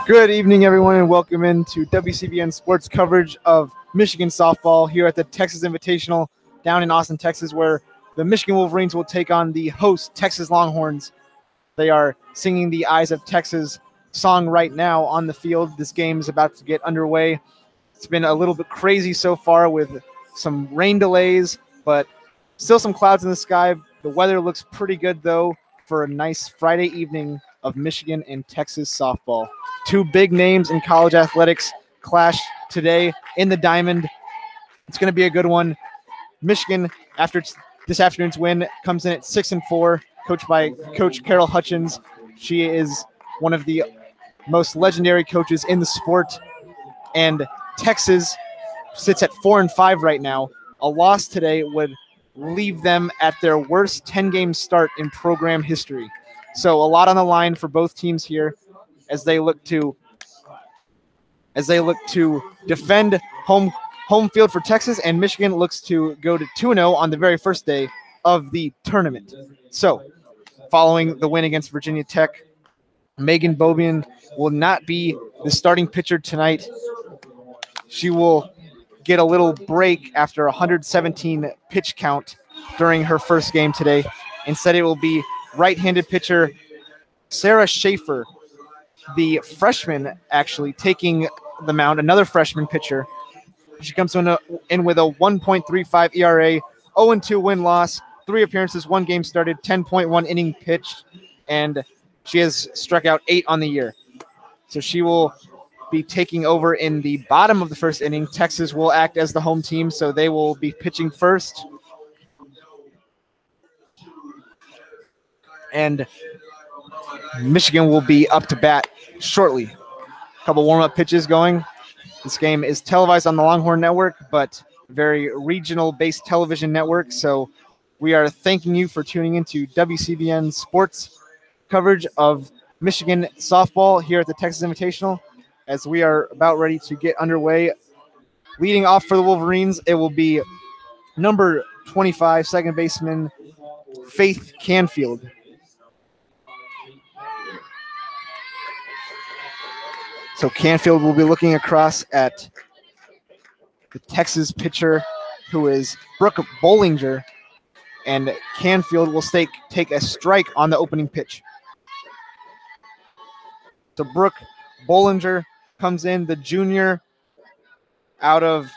Good evening, everyone, and welcome into WCBN sports coverage of Michigan softball here at the Texas Invitational down in Austin, Texas, where the Michigan Wolverines will take on the host Texas Longhorns. They are singing the Eyes of Texas song right now on the field. This game is about to get underway. It's been a little bit crazy so far with some rain delays, but still some clouds in the sky. The weather looks pretty good, though, for a nice Friday evening of Michigan and Texas softball. Two big names in college athletics clash today in the Diamond. It's going to be a good one. Michigan, after this afternoon's win, comes in at 6-4, coached by Coach Carol Hutchins. She is one of the most legendary coaches in the sport. And Texas sits at 4-5 right now. A loss today would leave them at their worst 10-game start in program history. So a lot on the line for both teams here as they look to defend home field for Texas, and Michigan looks to go to 2-0 on the very first day of the tournament. So, following the win against Virginia Tech, Megan Bobian will not be the starting pitcher tonight. She will get a little break after a 117 pitch count during her first game today. Instead, it will be right-handed pitcher Sarah Schaefer, the freshman, actually taking the mound, another freshman pitcher. She comes in with a 1.35 ERA, 0-2 win-loss, 3 appearances, 1 game started, 10.1 inning pitched, and she has struck out 8 on the year. So she will be taking over in the bottom of the first inning. Texas will act as the home team, so they will be pitching first. And Michigan will be up to bat shortly. A couple warm-up pitches going. This game is televised on the Longhorn Network, but very regional-based television network. So we are thanking you for tuning into WCBN sports coverage of Michigan softball here at the Texas Invitational. As we are about ready to get underway, leading off for the Wolverines, it will be number 25, second baseman Faith Canfield. So Canfield will be looking across at the Texas pitcher, who is Brooke Bollinger, and Canfield will take a strike on the opening pitch. So Brooke Bollinger comes in, the junior out of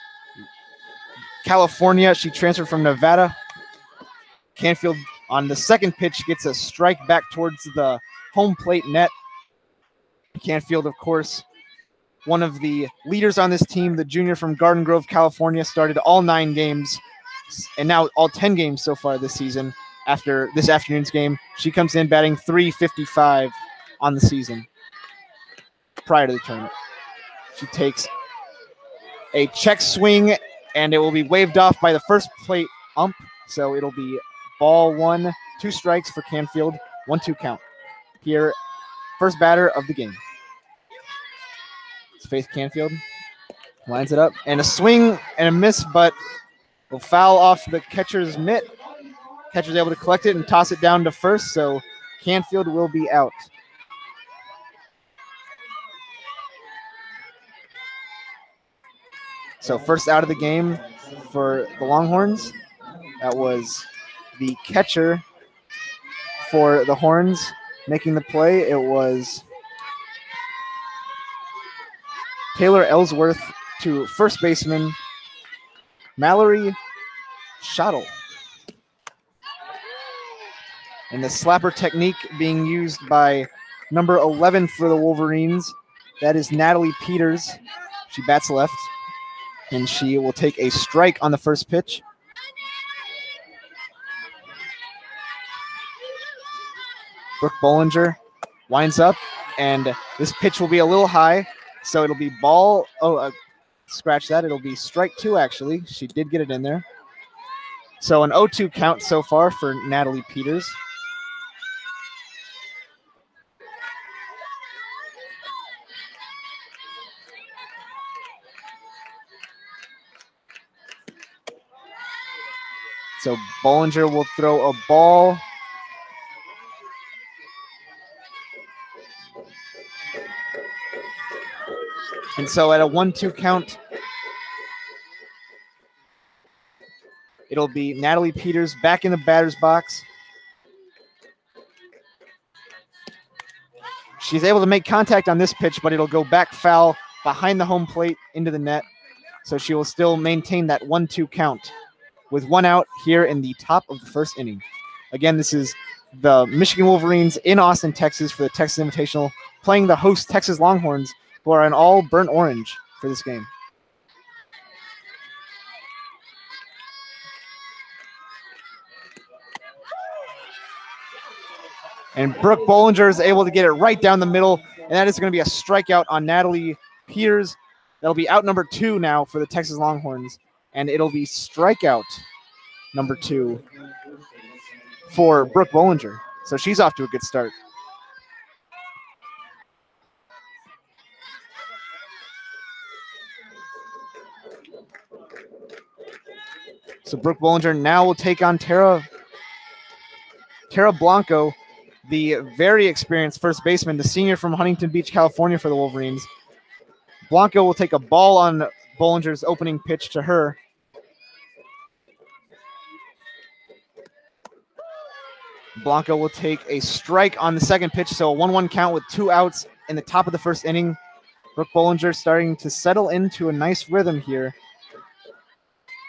California. She transferred from Nevada. Canfield on the second pitch gets a strike back towards the home plate net. Canfield, of course, one of the leaders on this team, the junior from Garden Grove, California, started all 9 games and now all 10 games so far this season. After this afternoon's game, she comes in batting .355 on the season prior to the tournament. She takes a check swing, and it will be waved off by the first plate ump. So it'll be ball 1, 2 strikes for Canfield, 1-2 count. Here, first batter of the game. It's Faith Canfield. Lines it up, and a swing and a miss, but will foul off the catcher's mitt. Catcher's able to collect it and toss it down to first, so Canfield will be out. So first out of the game for the Longhorns. That was the catcher for the Horns making the play. It was Taylor Ellsworth to first baseman Mallory Schottel. And the slapper technique being used by number 11 for the Wolverines. That is Natalie Peters. She bats left, and she will take a strike on the first pitch. Brooke Bollinger winds up, and this pitch will be a little high, so it'll be ball. Scratch that. It'll be strike 2, actually. She did get it in there. So an 0-2 count so far for Natalie Peters. So Bollinger will throw a ball And so at a 1-2 count, it'll be Natalie Peters back in the batter's box. She's able to make contact on this pitch, but it'll go back foul behind the home plate into the net. So she will still maintain that 1-2 count with 1 out here in the top of the first inning. Again, this is the Michigan Wolverines in Austin, Texas for the Texas Invitational, playing the host Texas Longhorns, who are in all burnt orange for this game. And Brooke Bollinger is able to get it right down the middle, and that is going to be a strikeout on Natalie Peters. That'll be out number 2 now for the Texas Longhorns, and it'll be strikeout number 2 for Brooke Bollinger. So she's off to a good start. So Brooke Bollinger now will take on Tara Blanco, the very experienced first baseman, the senior from Huntington Beach, California for the Wolverines. Blanco will take a ball on Bollinger's opening pitch to her. Blanco will take a strike on the second pitch, so a 1-1 count with 2 outs in the top of the first inning. Brooke Bollinger starting to settle into a nice rhythm here,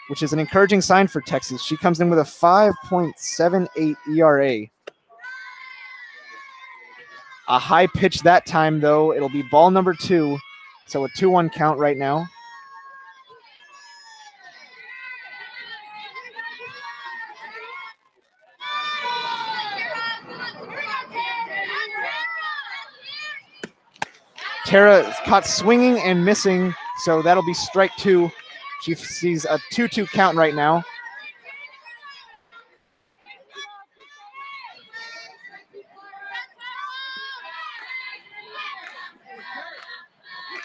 which is an encouraging sign for Texas. She comes in with a 5.78 ERA. A high pitch that time, though. It'll be ball number 2, so a 2-1 count right now. Tara is caught swinging and missing, so that'll be strike 2. She sees a 2-2 count right now.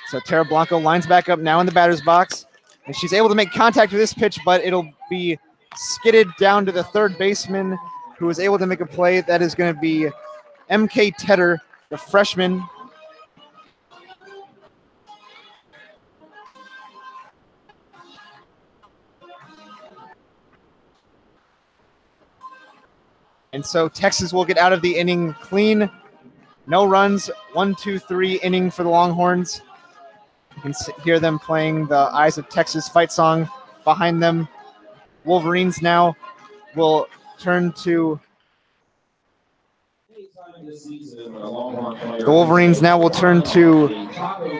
So Tara Blanco lines back up now in the batter's box, and she's able to make contact with this pitch, but it'll be skidded down to the third baseman, who is able to make a play. That is going to be M.K. Tedder, the freshman. And so Texas will get out of the inning clean. No runs, 1-2-3 inning for the Longhorns. You can hear them playing the Eyes of Texas fight song behind them. Wolverines now will turn to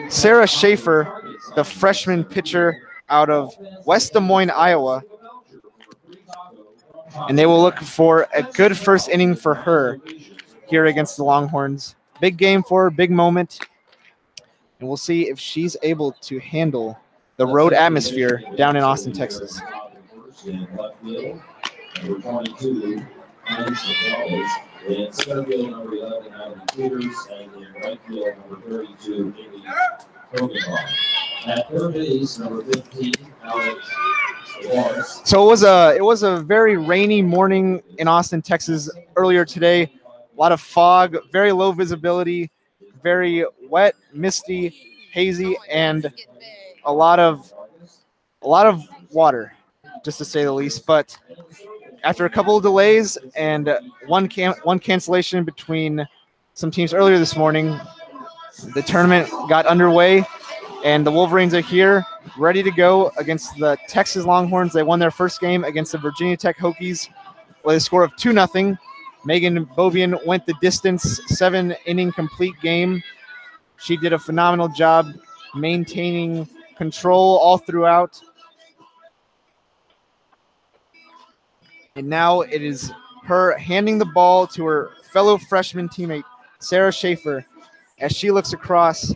Sarah Schaefer, the freshman pitcher out of West Des Moines, Iowa. And they will look for a good first inning for her here against the Longhorns. Big game for her, big moment. And we'll see if she's able to handle the road atmosphere down in Austin, Texas. At third base, number 15, Alex. So it was a very rainy morning in Austin, Texas earlier today. A lot of fog, very low visibility, very wet, misty, hazy, and a lot of water, just to say the least. But after a couple of delays and one cancellation between some teams earlier this morning, the tournament got underway, and the Wolverines are here, ready to go against the Texas Longhorns. They won their first game against the Virginia Tech Hokies with a score of 2-0. Megan Bobian went the distance, 7-inning complete game. She did a phenomenal job maintaining control all throughout. And now it is her handing the ball to her fellow freshman teammate, Sarah Schaefer, as she looks across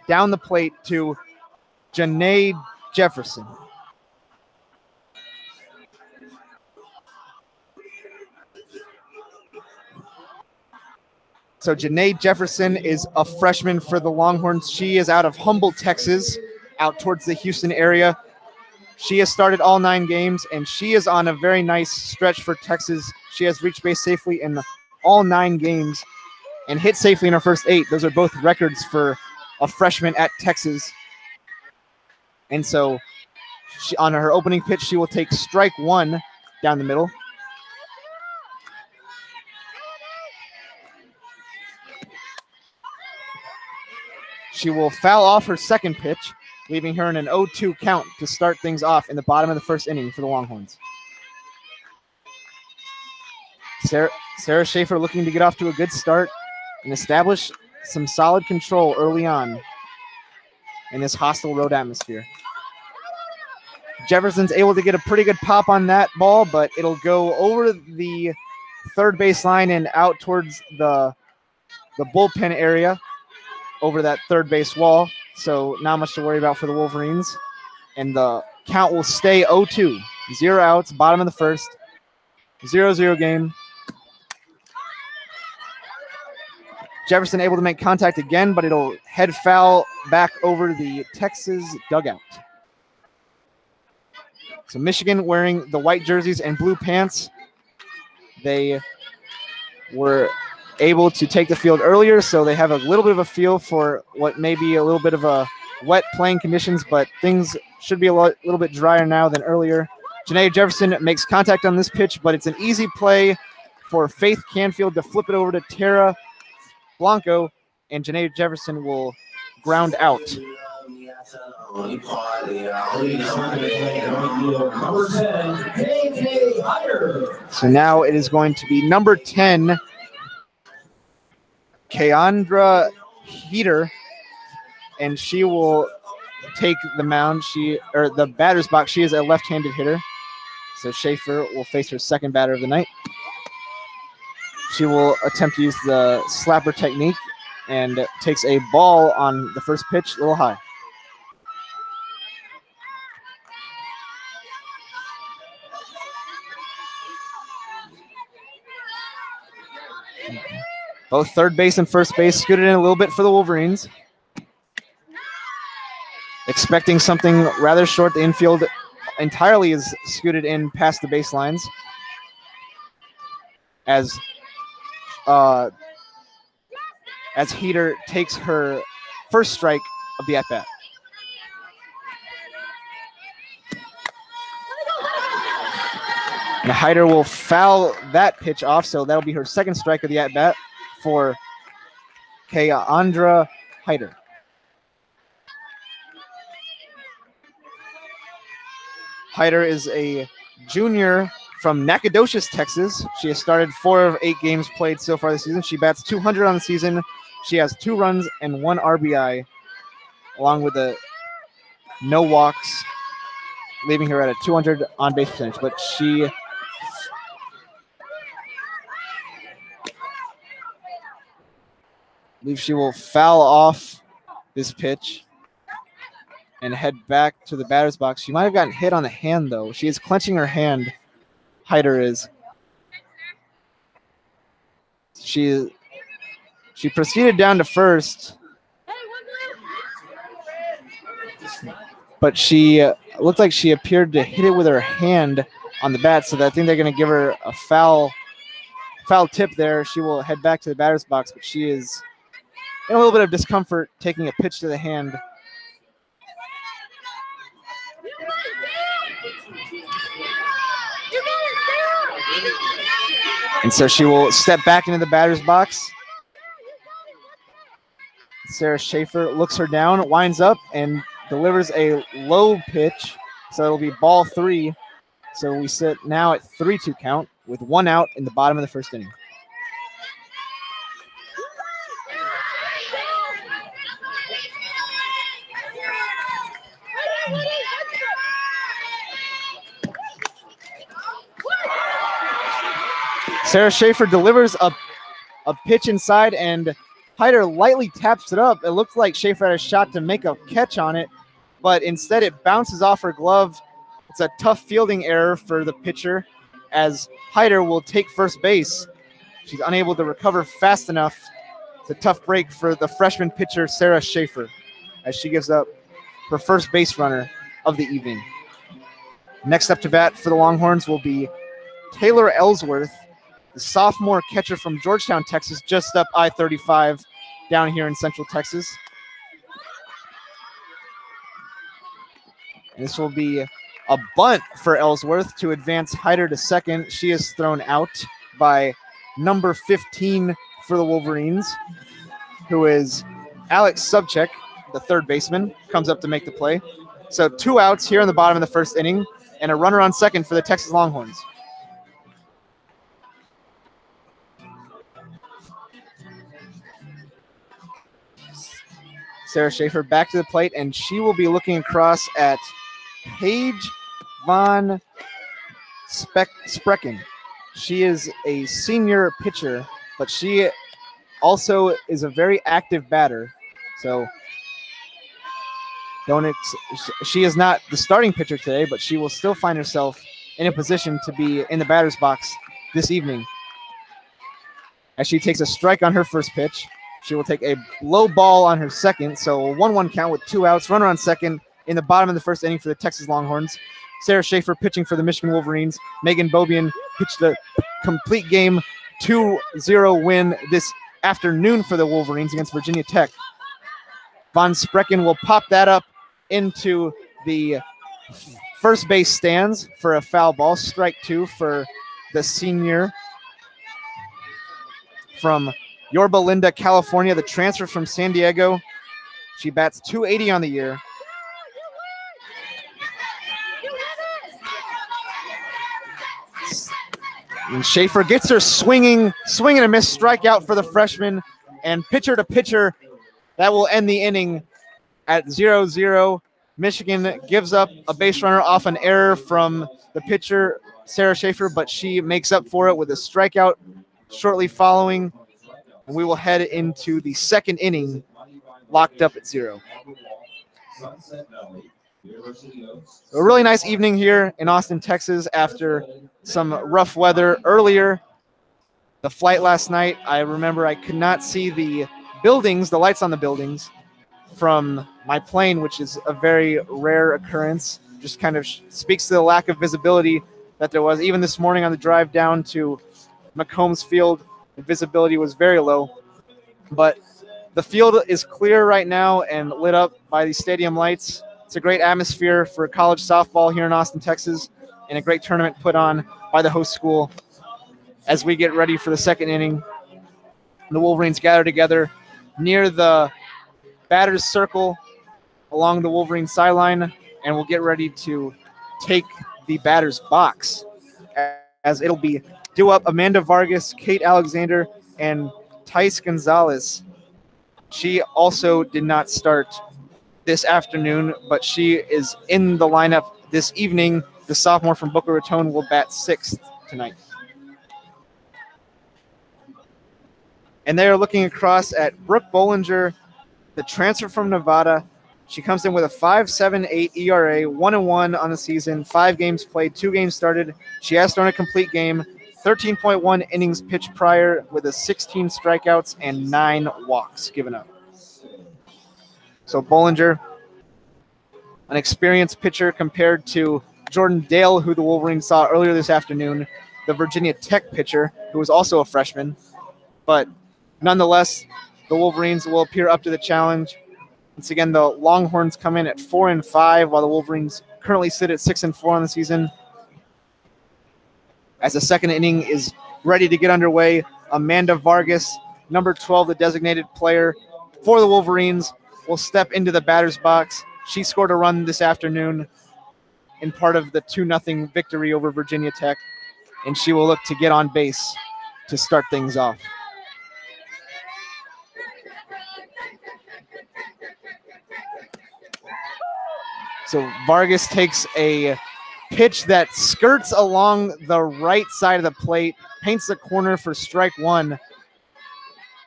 down the plate to Janae Jefferson. So Janae Jefferson is a freshman for the Longhorns. She is out of Humboldt, Texas, out towards the Houston area. She has started all 9 games, and she is on a very nice stretch for Texas. She has reached base safely in all 9 games and hit safely in her first 8. Those are both records for a freshman at Texas. And so on her opening pitch, she will take strike one down the middle. She will foul off her second pitch, leaving her in an 0-2 count to start things off in the bottom of the first inning for the Longhorns. Sarah Schaefer looking to get off to a good start and establish some solid control early on in this hostile road atmosphere. Jefferson's able to get a pretty good pop on that ball, but it'll go over the third base line and out towards the bullpen area over that third base wall. So not much to worry about for the Wolverines. And the count will stay 0-2. 0 outs, bottom of the first. 0-0 game. Jefferson able to make contact again, but it'll head foul back over the Texas dugout. So Michigan wearing the white jerseys and blue pants. They were able to take the field earlier, so they have a little bit of a feel for what may be a little bit of a wet playing conditions, but things should be a little bit drier now than earlier. Janae Jefferson makes contact on this pitch, but it's an easy play for Faith Canfield to flip it over to Tara Blanco, and Janae Jefferson will ground out. So now it is going to be number 10, Keandra Heater, and she will take the mound. The batter's box. She is a left-handed hitter, so Schaefer will face her second batter of the night. She will attempt to use the slapper technique and takes a ball on the first pitch, a little high. Both third base and first base scooted in a little bit for the Wolverines. Expecting something rather short, the infield entirely is scooted in past the baselines as Heater takes her first strike of the at-bat. And Hyder will foul that pitch off, so that'll be her second strike of the at-bat for Keandra Hyder. Hyder is a junior from Nacogdoches, Texas. She has started 4 of 8 games played so far this season. She bats .200 on the season. She has 2 runs and 1 RBI, along with no walks, leaving her at a .200 on-base percentage. But I believe she will foul off this pitch and head back to the batter's box. She might have gotten hit on the hand, though. She is clenching her hand. Hyder is. She proceeded down to first, but she looked like she appeared to hit it with her hand on the bat, so I think they're going to give her a foul tip there. She will head back to the batter's box, but she is in a little bit of discomfort taking a pitch to the hand. And so she will step back into the batter's box. Sarah Schaefer looks her down, winds up, and delivers a low pitch. So it'll be ball 3. So we sit now at 3-2 count with 1 out in the bottom of the first inning. Sarah Schaefer delivers a pitch inside, and Hyder lightly taps it up. It looks like Schaefer had a shot to make a catch on it, but instead it bounces off her glove. It's a tough fielding error for the pitcher, as Hyder will take first base. She's unable to recover fast enough. It's a tough break for the freshman pitcher, Sarah Schaefer, as she gives up her first base runner of the evening. Next up to bat for the Longhorns will be Taylor Ellsworth, the sophomore catcher from Georgetown, Texas, just up I-35 down here in Central Texas. And this will be a bunt for Ellsworth to advance Hyder to second. She is thrown out by number 15 for the Wolverines, who is Alex Subchek, the third baseman, comes up to make the play. So 2 outs here in the bottom of the first inning, and a runner on second for the Texas Longhorns. Sarah Schaefer back to the plate, and she will be looking across at Paige von Sprecken. She is a senior pitcher, but she also is a very active batter. So she is not the starting pitcher today, but she will still find herself in a position to be in the batter's box this evening. As she takes a strike on her first pitch, she will take a low ball on her second. So a 1-1 count with 2 outs, runner on second in the bottom of the first inning for the Texas Longhorns. Sarah Schaefer pitching for the Michigan Wolverines. Megan Bobian pitched the complete game 2-0 win this afternoon for the Wolverines against Virginia Tech. Von Sprecken will pop that up into the first base stands for a foul ball. Strike 2 for the senior from Yorba Linda, California, the transfer from San Diego. She bats .280 on the year. And Schaefer gets her swing and a miss strikeout for the freshman, and pitcher to pitcher, that will end the inning at 0-0. Michigan gives up a base runner off an error from the pitcher, Sarah Schaefer, but she makes up for it with a strikeout shortly following. And we will head into the second inning, locked up at 0. A really nice evening here in Austin, Texas after some rough weather earlier. The flight last night, I remember I could not see the buildings, the lights on the buildings from my plane, which is a very rare occurrence. Just kind of speaks to the lack of visibility that there was. Even this morning on the drive down to McCombs Field, the visibility was very low. But the field is clear right now and lit up by the stadium lights. It's a great atmosphere for college softball here in Austin, Texas, and a great tournament put on by the host school. As we get ready for the second inning, the Wolverines gather together near the batter's circle along the Wolverine sideline, and we'll get ready to take the batter's box, as it'll be due up Amanda Vargas, Kate Alexander, and Thais Gonzalez. She also did not start this afternoon, but she is in the lineup this evening. The sophomore from Boca Raton will bat 6th tonight. And they are looking across at Brooke Bollinger, the transfer from Nevada. She comes in with a 5.78 ERA, 1-1 on the season, 5 games played, 2 games started. She has thrown a complete game, 13.1 innings pitched prior with a 16 strikeouts and 9 walks given up. So Bollinger, an experienced pitcher compared to Jordan Dale, who the Wolverines saw earlier this afternoon, the Virginia Tech pitcher, who was also a freshman. But nonetheless, the Wolverines will appear up to the challenge. Once again, the Longhorns come in at 4-5, while the Wolverines currently sit at 6-4 on the season. As the second inning is ready to get underway, Amanda Vargas, number 12, the designated player for the Wolverines, will step into the batter's box. She scored a run this afternoon in part of the 2-0 victory over Virginia Tech, and she will look to get on base to start things off. So Vargas takes a pitch that skirts along the right side of the plate, paints the corner for strike 1.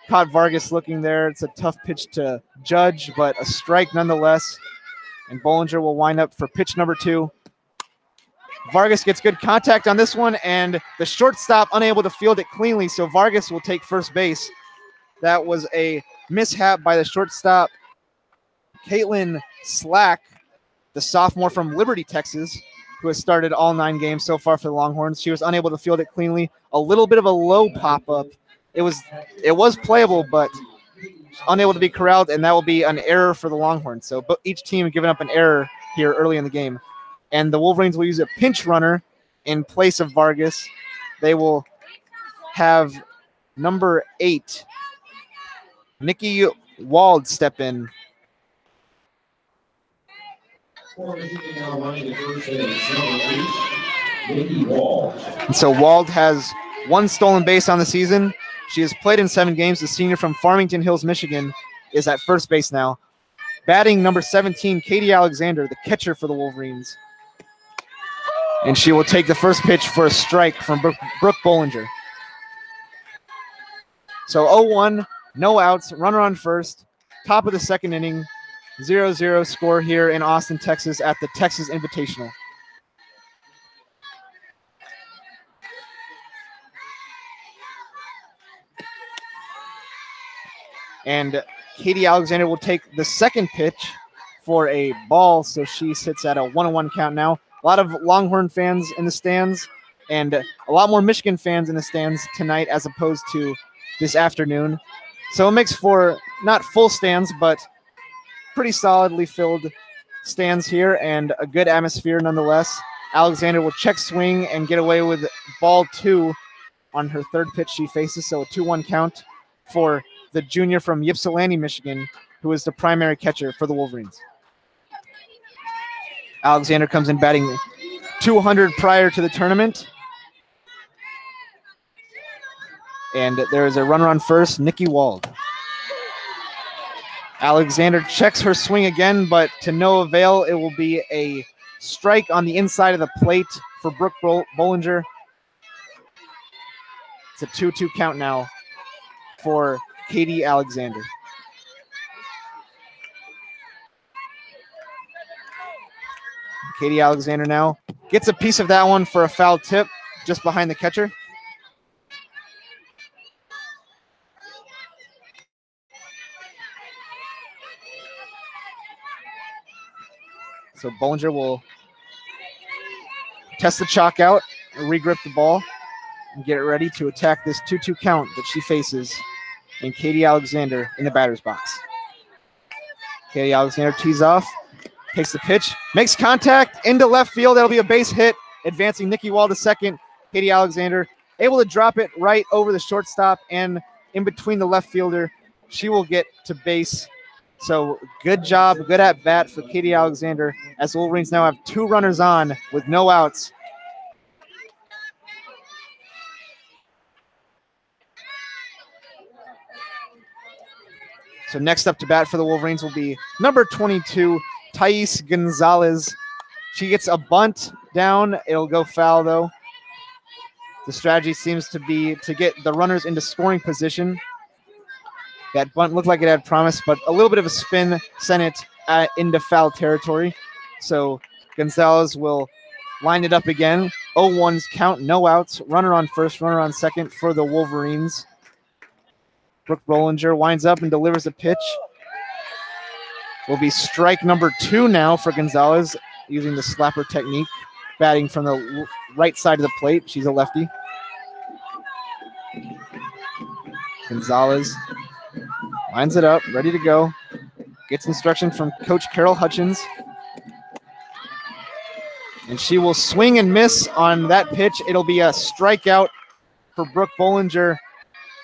Caught Vargas looking there. It's a tough pitch to judge, but a strike nonetheless. And Bollinger will wind up for pitch number 2. Vargas gets good contact on this one, and the shortstop unable to field it cleanly, so Vargas will take first base. That was a mishap by the shortstop, Caitlin Slack, the sophomore from Liberty, Texas, who has started all 9 games so far for the Longhorns. She was unable to field it cleanly. A little bit of a low pop-up. It was playable, but unable to be corralled, and that will be an error for the Longhorns. So each team giving up an error here early in the game. And the Wolverines will use a pinch runner in place of Vargas. They will have number 8, Nikki Wald, step in. And so Wald has 1 stolen base on the season. She has played in 7 games. The senior from Farmington Hills, Michigan, is at first base now. Batting number 17, Katie Alexander, the catcher for the Wolverines. And she will take the first pitch for a strike from Brooke Bollinger. So 0-1, no outs, runner on first, top of the second inning, 0-0 score here in Austin, Texas at the Texas Invitational. And Katie Alexander will take the second pitch for a ball, so she sits at a 1-1 count now. A lot of Longhorn fans in the stands and a lot more Michigan fans in the stands tonight as opposed to this afternoon. So it makes for not full stands, but pretty solidly filled stands here and a good atmosphere nonetheless. Alexander will check swing and get away with ball 2 on her third pitch she faces, so a 2-1 count for the junior from Ypsilanti, Michigan, who is the primary catcher for the Wolverines. Alexander comes in batting 200 prior to the tournament. And there is a runner on first, Nikki Wald. Alexander checks her swing again, but to no avail. It will be a strike on the inside of the plate for Brooke Bollinger. It's a 2-2 count now for Katie Alexander. Katie Alexander now gets a piece of that one for a foul tip just behind the catcher. So Bollinger will test the chalk out, regrip the ball, and get it ready to attack this 2-2 count that she faces in Katie Alexander in the batter's box. Katie Alexander tees off, takes the pitch, makes contact into left field. That'll be a base hit, advancing Nikki Wald to second. Katie Alexander able to drop it right over the shortstop and in between the left fielder. She will get to base. So good job, good at bat for Katie Alexander as the Wolverines now have 2 runners on with no outs. So next up to bat for the Wolverines will be number 22, Thais Gonzalez. She gets a bunt down. It'll go foul, though. The strategy seems to be to get the runners into scoring position. That bunt looked like it had promise, but a little bit of a spin sent it into foul territory. So Gonzalez will line it up again. 0-1's count, no outs. Runner on first, runner on second for the Wolverines. Brooke Bollinger winds up and delivers a pitch. Will be strike number 2 now for Gonzalez using the slapper technique, batting from the right side of the plate. She's a lefty. Gonzalez lines it up, ready to go. Gets instruction from Coach Carol Hutchins. And she will swing and miss on that pitch. It'll be a strikeout for Brooke Bollinger.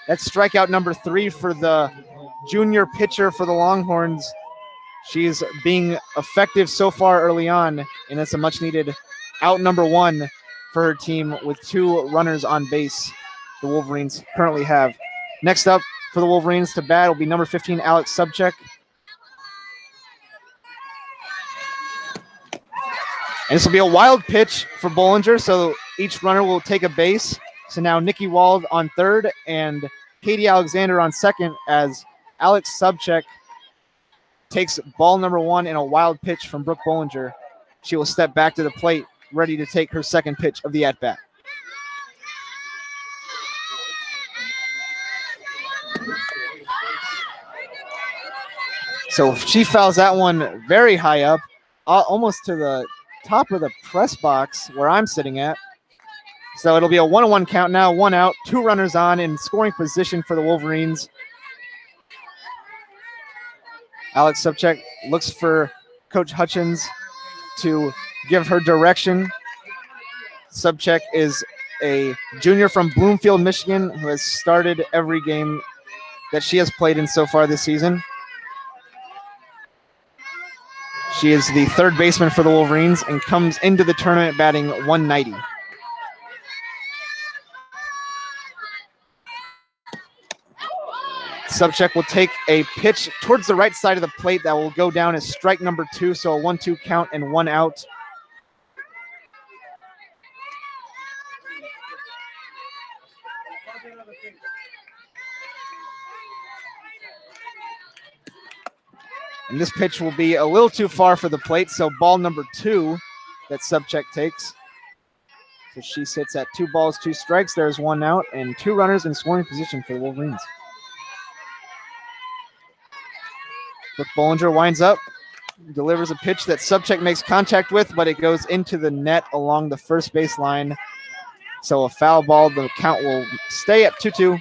That's strikeout number 3 for the junior pitcher for the Longhorns. She's being effective so far early on, and it's a much-needed out number 1 for her team with 2 runners on base the Wolverines currently have. Next up for the Wolverines to bat will be number 15, Alex Subcheck. And this will be a wild pitch for Bollinger, so each runner will take a base. So now Nikki Wald on third and Katie Alexander on second as Alex Subcheck takes ball number 1 in a wild pitch from Brooke Bollinger. She will step back to the plate, ready to take her second pitch of the at-bat. So she fouls that one very high up, almost to the top of the press box where I'm sitting at. So it'll be a 1-1 count now, 1 out, 2 runners on in scoring position for the Wolverines. Alex Subcheck looks for Coach Hutchins to give her direction. Subcheck is a junior from Bloomfield, Michigan, who has started every game that she has played in so far this season. She is the third baseman for the Wolverines and comes into the tournament batting 190. Subcheck will take a pitch towards the right side of the plate that will go down as strike number 2, so a 1-2 count and 1 out. And this pitch will be a little too far for the plate, so ball number 2 that Subcheck takes. So she sits at 2 balls, 2 strikes. There's 1 out and 2 runners in scoring position for the Wolverines. Brooke Bollinger winds up, delivers a pitch that Subcheck makes contact with, but it goes into the net along the first base line. So a foul ball. The count will stay at 2-2.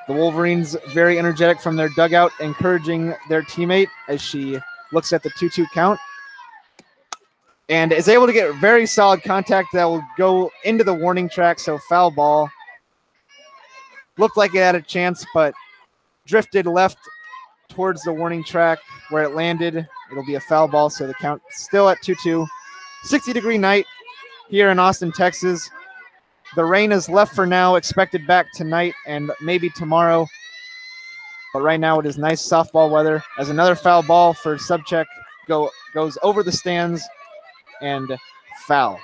The Wolverines very energetic from their dugout, encouraging their teammate as she looks at the 2-2 count and is able to get very solid contact that will go into the warning track, so foul ball. Looked like it had a chance, but drifted left towards the warning track where it landed. It'll be a foul ball, so the count still at 2-2. 60-degree night here in Austin, Texas. The rain is left for now, expected back tonight and maybe tomorrow. But right now it is nice softball weather as another foul ball for Subcheck goes over the stands and foul.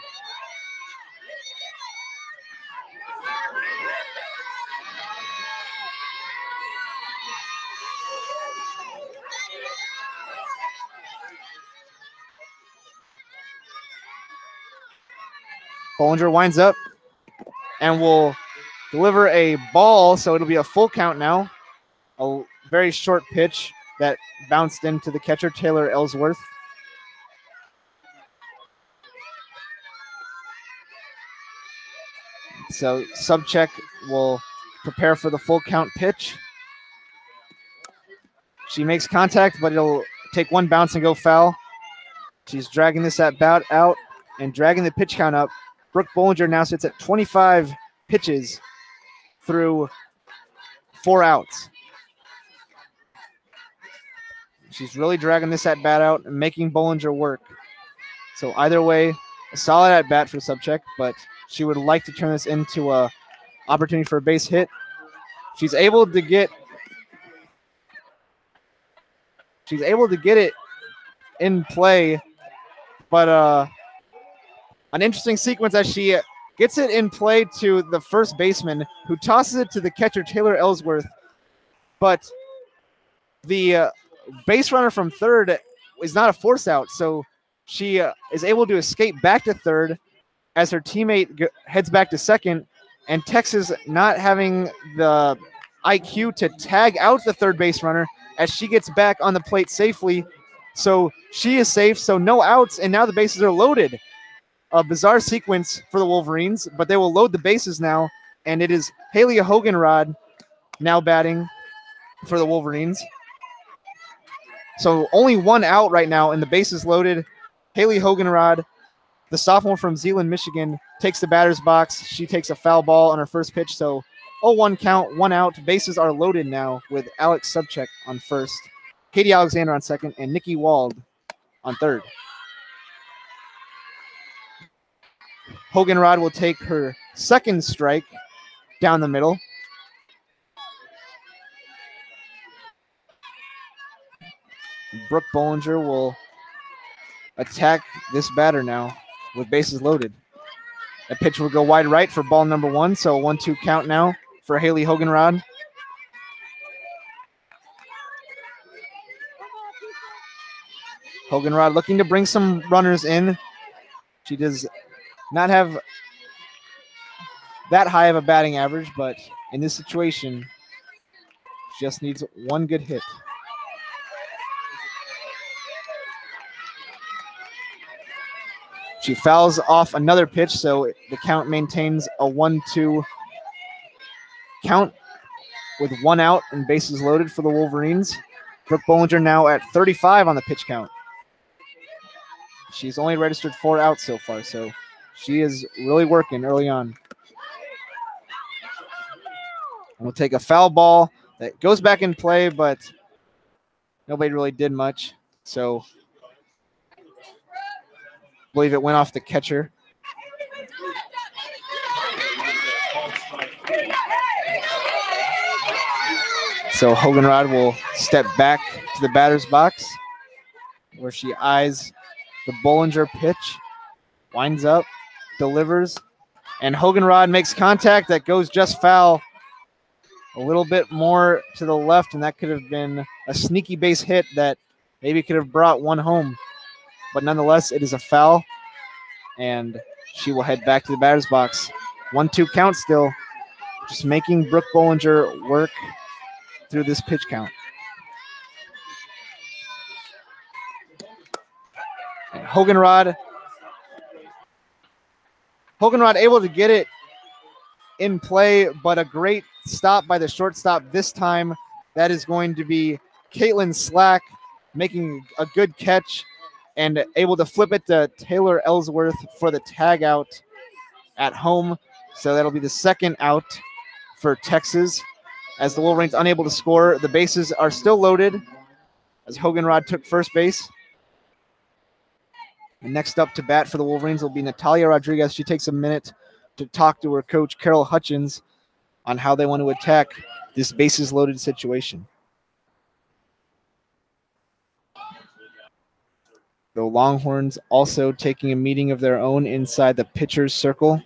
Bollinger winds up and will deliver a ball, so it'll be a full count now. A very short pitch that bounced into the catcher, Taylor Ellsworth. So Subcheck will prepare for the full count pitch. She makes contact, but it'll take 1 bounce and go foul. She's dragging this at bat out and dragging the pitch count up. Brooke Bollinger now sits at 25 pitches through 4 outs. She's really dragging this at bat out and making Bollinger work. So either way, a solid at bat for Subcheck, but she would like to turn this into a opportunity for a base hit. She's able to get it in play, but an interesting sequence as she gets it in play to the first baseman, who tosses it to the catcher, Taylor Ellsworth. But the base runner from third is not a force out, so she is able to escape back to third as her teammate heads back to second, and Texas not having the IQ to tag out the third base runner as she gets back on the plate safely. So she is safe, so no outs, and now the bases are loaded. A bizarre sequence for the Wolverines, but they will load the bases now, and it is Haley Hoganrod now batting for the Wolverines. So only 1 out right now, and the bases loaded. Haley Hoganrod, the sophomore from Zeeland, Michigan, takes the batter's box. She takes a foul ball on her first pitch, so 0-1 count, 1 out. Bases are loaded now with Alex Subcheck on first, Katie Alexander on second, and Nikki Wald on third. Hoganrod will take her second strike down the middle. Brooke Bollinger will attack this batter now with bases loaded. A pitch will go wide right for ball number 1, so a 1-2 count now for Haley Hoganrod. Hoganrod looking to bring some runners in. She does not have that high of a batting average, but in this situation, she just needs 1 good hit. She fouls off another pitch, so the count maintains a 1-2 count with 1 out and bases loaded for the Wolverines. Brooke Bollinger now at 35 on the pitch count. She's only registered 4 outs so far, so she is really working early on. And we'll take a foul ball that goes back in play, but nobody really did much. So I believe it went off the catcher. So Hoganrod will step back to the batter's box where she eyes the Bollinger pitch, winds up, delivers, and Hoganrod makes contact that goes just foul. A little bit more to the left, and that could have been a sneaky base hit that maybe could have brought one home. But nonetheless, it is a foul, and she will head back to the batter's box. 1-2 count still, just making Brooke Bollinger work through this pitch count. And Hoganrod able to get it in play, but a great stop by the shortstop this time. That is going to be Caitlin Slack making a good catch and able to flip it to Taylor Ellsworth for the tag out at home. So that'll be the second out for Texas. As the Wolverines unable to score, the bases are still loaded as Hoganrod took first base. And next up to bat for the Wolverines will be Natalia Rodriguez. She takes a minute to talk to her coach, Carol Hutchins, on how they want to attack this bases loaded situation. The Longhorns also taking a meeting of their own inside the pitcher's circle,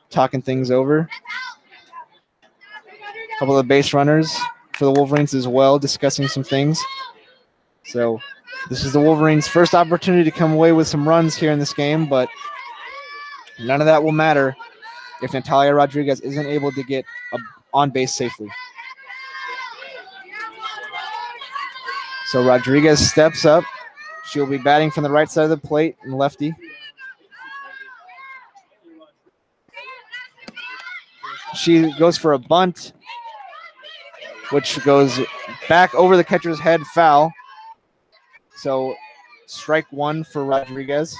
talking things over. A couple of base runners for the Wolverines as well, discussing some things. So this is the Wolverines' first opportunity to come away with some runs here in this game, but none of that will matter if Natalia Rodriguez isn't able to get on base safely. So Rodriguez steps up. She'll be batting from the right side of the plate and lefty. She goes for a bunt, which goes back over the catcher's head, foul. So strike one for Rodriguez.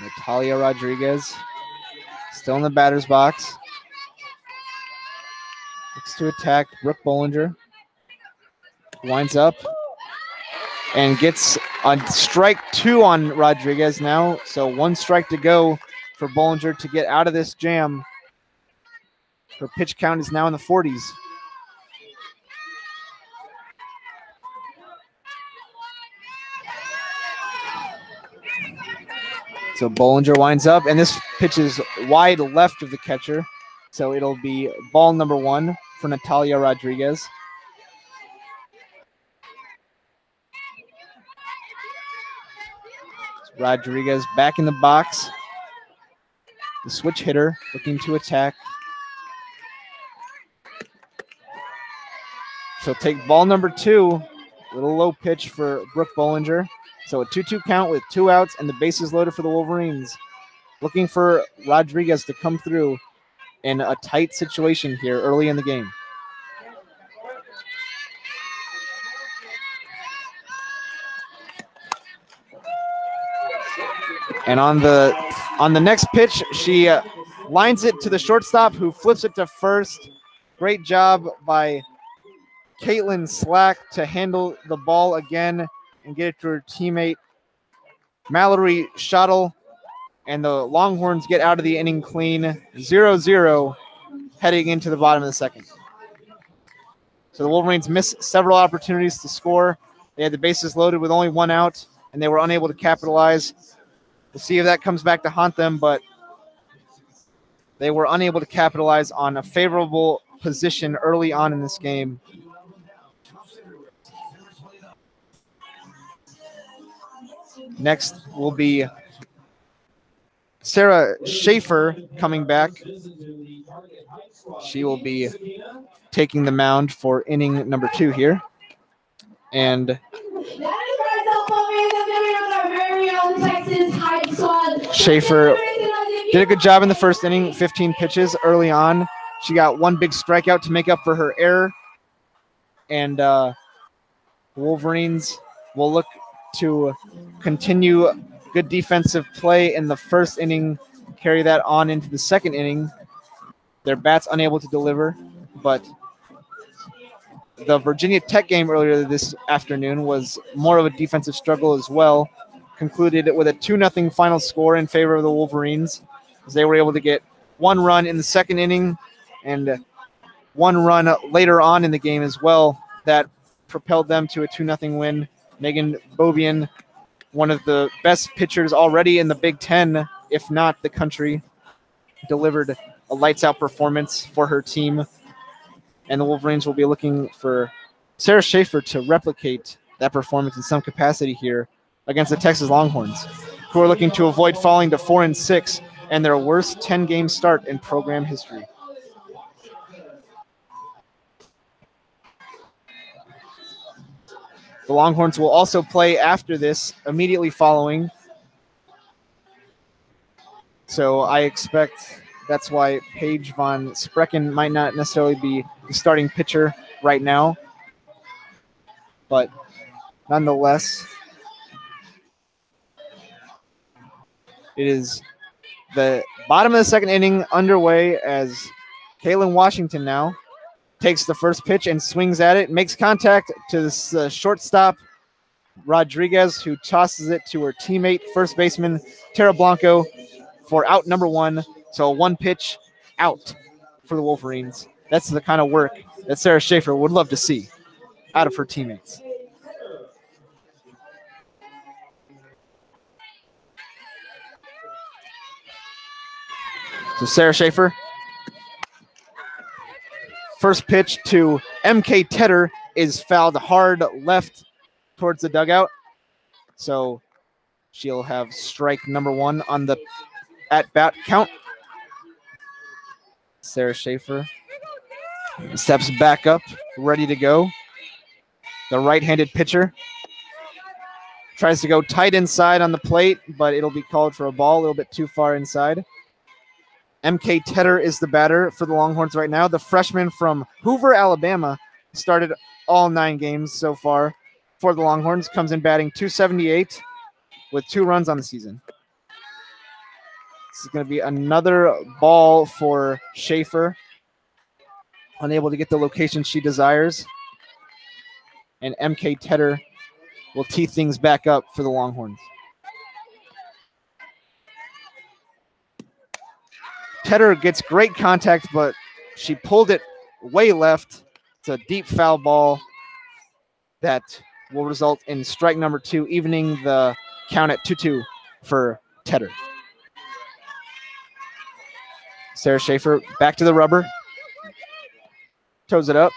Natalia Rodriguez still in the batter's box. Looks to attack Brooke Bollinger. Winds up and gets a strike 2 on Rodriguez now. So 1 strike to go for Bollinger to get out of this jam. Her pitch count is now in the 40s. So Bollinger winds up, and this pitch is wide left of the catcher. So it'll be ball number 1 for Natalia Rodriguez. Rodriguez back in the box. The switch hitter looking to attack. She'll take ball number 2. Little low pitch for Brooke Bollinger. So a 2-2 count with 2 outs and the bases loaded for the Wolverines. Looking for Rodriguez to come through in a tight situation here early in the game. And on the next pitch, she lines it to the shortstop, who flips it to first. Great job by Caitlin Slack to handle the ball again and get it to her teammate Mallory Schottel. And the Longhorns get out of the inning clean, 0-0, heading into the bottom of the second. So the Wolverines missed several opportunities to score. They had the bases loaded with only 1 out, and they were unable to capitalize. We'll see if that comes back to haunt them, but they were unable to capitalize on a favorable position early on in this game. Next will be Sarah Schaefer coming back. She will be taking the mound for inning number 2 here. And Schaefer Did a good job in the first inning, 15 pitches early on. She got one big strikeout to make up for her error. And Wolverines will look to continue good defensive play in the first inning, carry that on into the second inning. Their bats unable to deliver, but the Virginia Tech game earlier this afternoon was more of a defensive struggle as well. Concluded with a 2-0 final score in favor of the Wolverines, as they were able to get one run in the second inning and one run later on in the game as well. That propelled them to a 2-0 win. Megan Bobian, one of the best pitchers already in the Big Ten, if not the country, delivered a lights-out performance for her team. And the Wolverines will be looking for Sarah Schaefer to replicate that performance in some capacity here against the Texas Longhorns, who are looking to avoid falling to 4-6 and their worst 10-game start in program history. The Longhorns will also play after this, immediately following. So I expect that's why Paige von Sprecken might not necessarily be the starting pitcher right now. But nonetheless, it is the bottom of the second inning underway as Kaylin Washington now takes the first pitch and swings at it, makes contact to this shortstop, Rodriguez, who tosses it to her teammate, first baseman Tara Blanco, for out number one. So one pitch out for the Wolverines. That's the kind of work that Sarah Schaefer would love to see out of her teammates. So Sarah Schaefer, first pitch to MK Tedder is fouled hard left towards the dugout. So she'll have strike number one on the at-bat count. Sarah Schaefer steps back up, ready to go. The right-handed pitcher tries to go tight inside on the plate, but it'll be called for a ball a little bit too far inside. MK Tedder is the batter for the Longhorns right now. The freshman from Hoover, Alabama, started all 9 games so far for the Longhorns, comes in batting .278 with 2 runs on the season. This is going to be another ball for Schaefer, unable to get the location she desires. And MK Tedder will tee things back up for the Longhorns. Tedder gets great contact, but she pulled it way left. It's a deep foul ball that will result in strike number 2, evening the count at 2-2 for Tedder. Sarah Schaefer back to the rubber. Toes it up,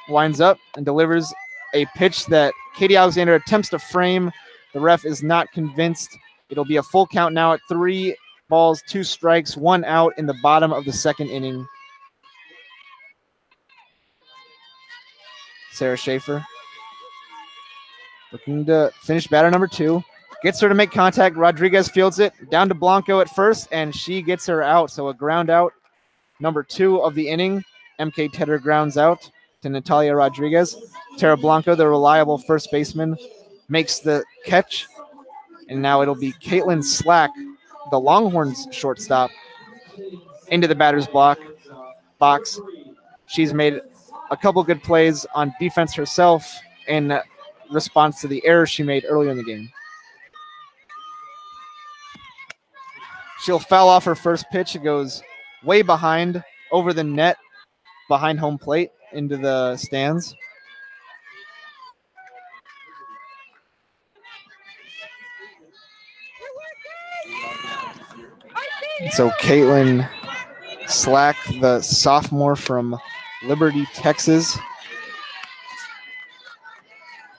winds up, and delivers a pitch that Katie Alexander attempts to frame. The ref is not convinced. It'll be a full count now at 3 balls, 2 strikes, 1 out in the bottom of the second inning. Sarah Schaefer looking to finish batter number 2. Gets her to make contact. Rodriguez fields it down to Blanco at first, and she gets her out. So a ground out, number 2 of the inning. MK Tedder grounds out to Natalia Rodriguez. Tara Blanco, the reliable first baseman, makes the catch. And now it'll be Caitlin Slack, the Longhorns shortstop, into the batter's box. She's made a couple good plays on defense herself in response to the error she made earlier in the game. She'll foul off her first pitch. It goes way behind, over the net, behind home plate, into the stands. So Caitlin Slack, the sophomore from Liberty, Texas,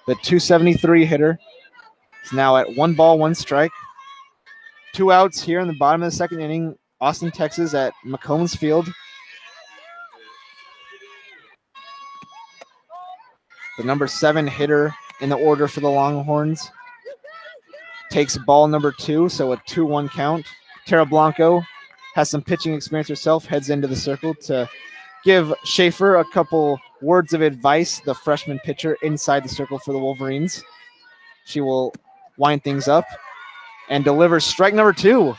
the .273 hitter, is now at 1 ball, 1 strike. 2 outs here in the bottom of the second inning. Austin, Texas at McCombs Field. The number 7 hitter in the order for the Longhorns takes ball number 2, so a 2-1 count. Tara Blanco has some pitching experience herself, heads into the circle to give Schaefer a couple words of advice, the freshman pitcher inside the circle for the Wolverines. She will wind things up and deliver strike number 2.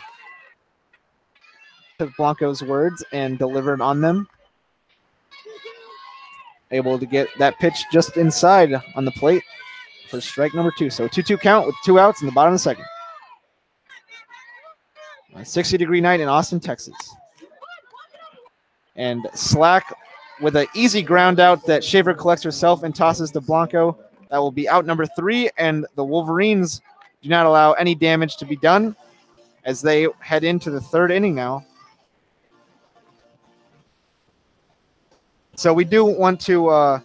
Took Blanco's words and delivered on them. Able to get that pitch just inside on the plate for strike number 2. So a 2-2 count with 2 outs in the bottom of the second. A 60-degree night in Austin, Texas. And Slack with an easy ground out that Schaefer collects herself and tosses to Blanco. That will be out number 3, and the Wolverines do not allow any damage to be done as they head into the 3rd inning now. So we do want to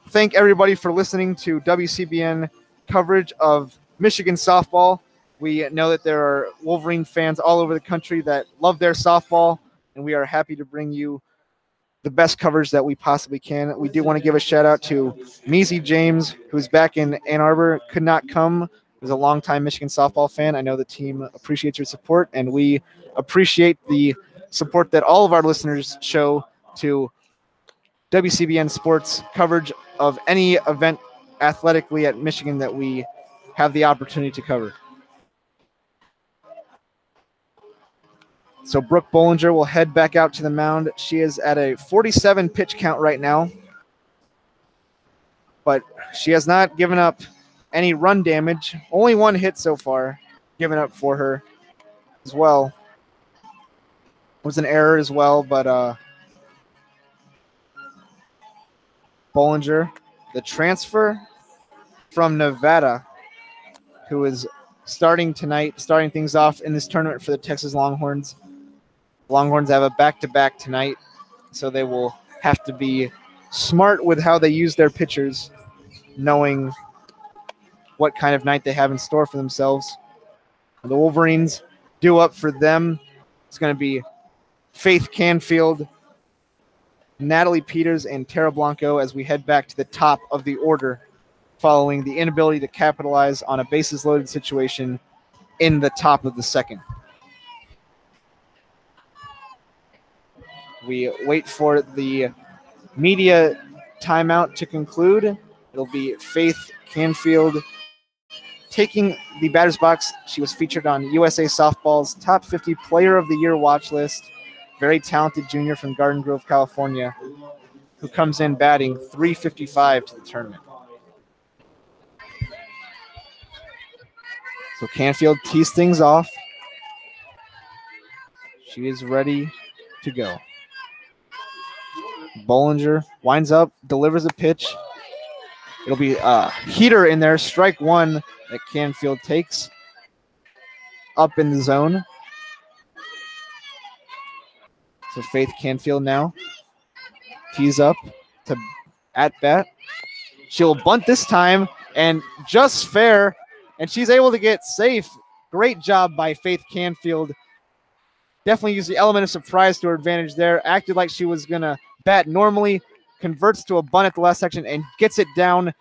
thank everybody for listening to WCBN coverage of Michigan softball. We know that there are Wolverine fans all over the country that love their softball, and we are happy to bring you the best coverage that we possibly can. We do want to give a shout out to Measy James, who's back in Ann Arbor, could not come. He's a longtime Michigan softball fan. I know the team appreciates your support, and we appreciate the support that all of our listeners show to WCBN sports coverage of any event athletically at Michigan that we have the opportunity to cover. So Brooke Bollinger will head back out to the mound. She is at a 47 pitch count right now, but she has not given up any run damage. Only 1 hit so far given up for her as well. It was an error as well, but Bollinger, the transfer from Nevada, who is starting tonight, starting things off in this tournament for the Texas Longhorns. Longhorns have a back-to-back tonight, so they will have to be smart with how they use their pitchers, knowing what kind of night they have in store for themselves. The Wolverines due up for them. It's going to be Faith Canfield, Natalie Peters, and Tara Blanco as we head back to the top of the order following the inability to capitalize on a bases-loaded situation in the top of the second. We wait for the media timeout to conclude. It'll be Faith Canfield taking the batter's box. She was featured on USA Softball's Top 50 Player of the Year watch list. Very talented junior from Garden Grove, California, who comes in batting .355 to the tournament. So Canfield tees things off. She is ready to go. Bollinger winds up, delivers a pitch. It'll be a heater in there, strike 1 that Canfield takes up in the zone. So Faith Canfield now tees up to at bat. She'll bunt this time and just fair, and she's able to get safe. Great job by Faith Canfield. Definitely used the element of surprise to her advantage there. Acted like she was going to bat normally, converts to a bunt at the last section, and gets it down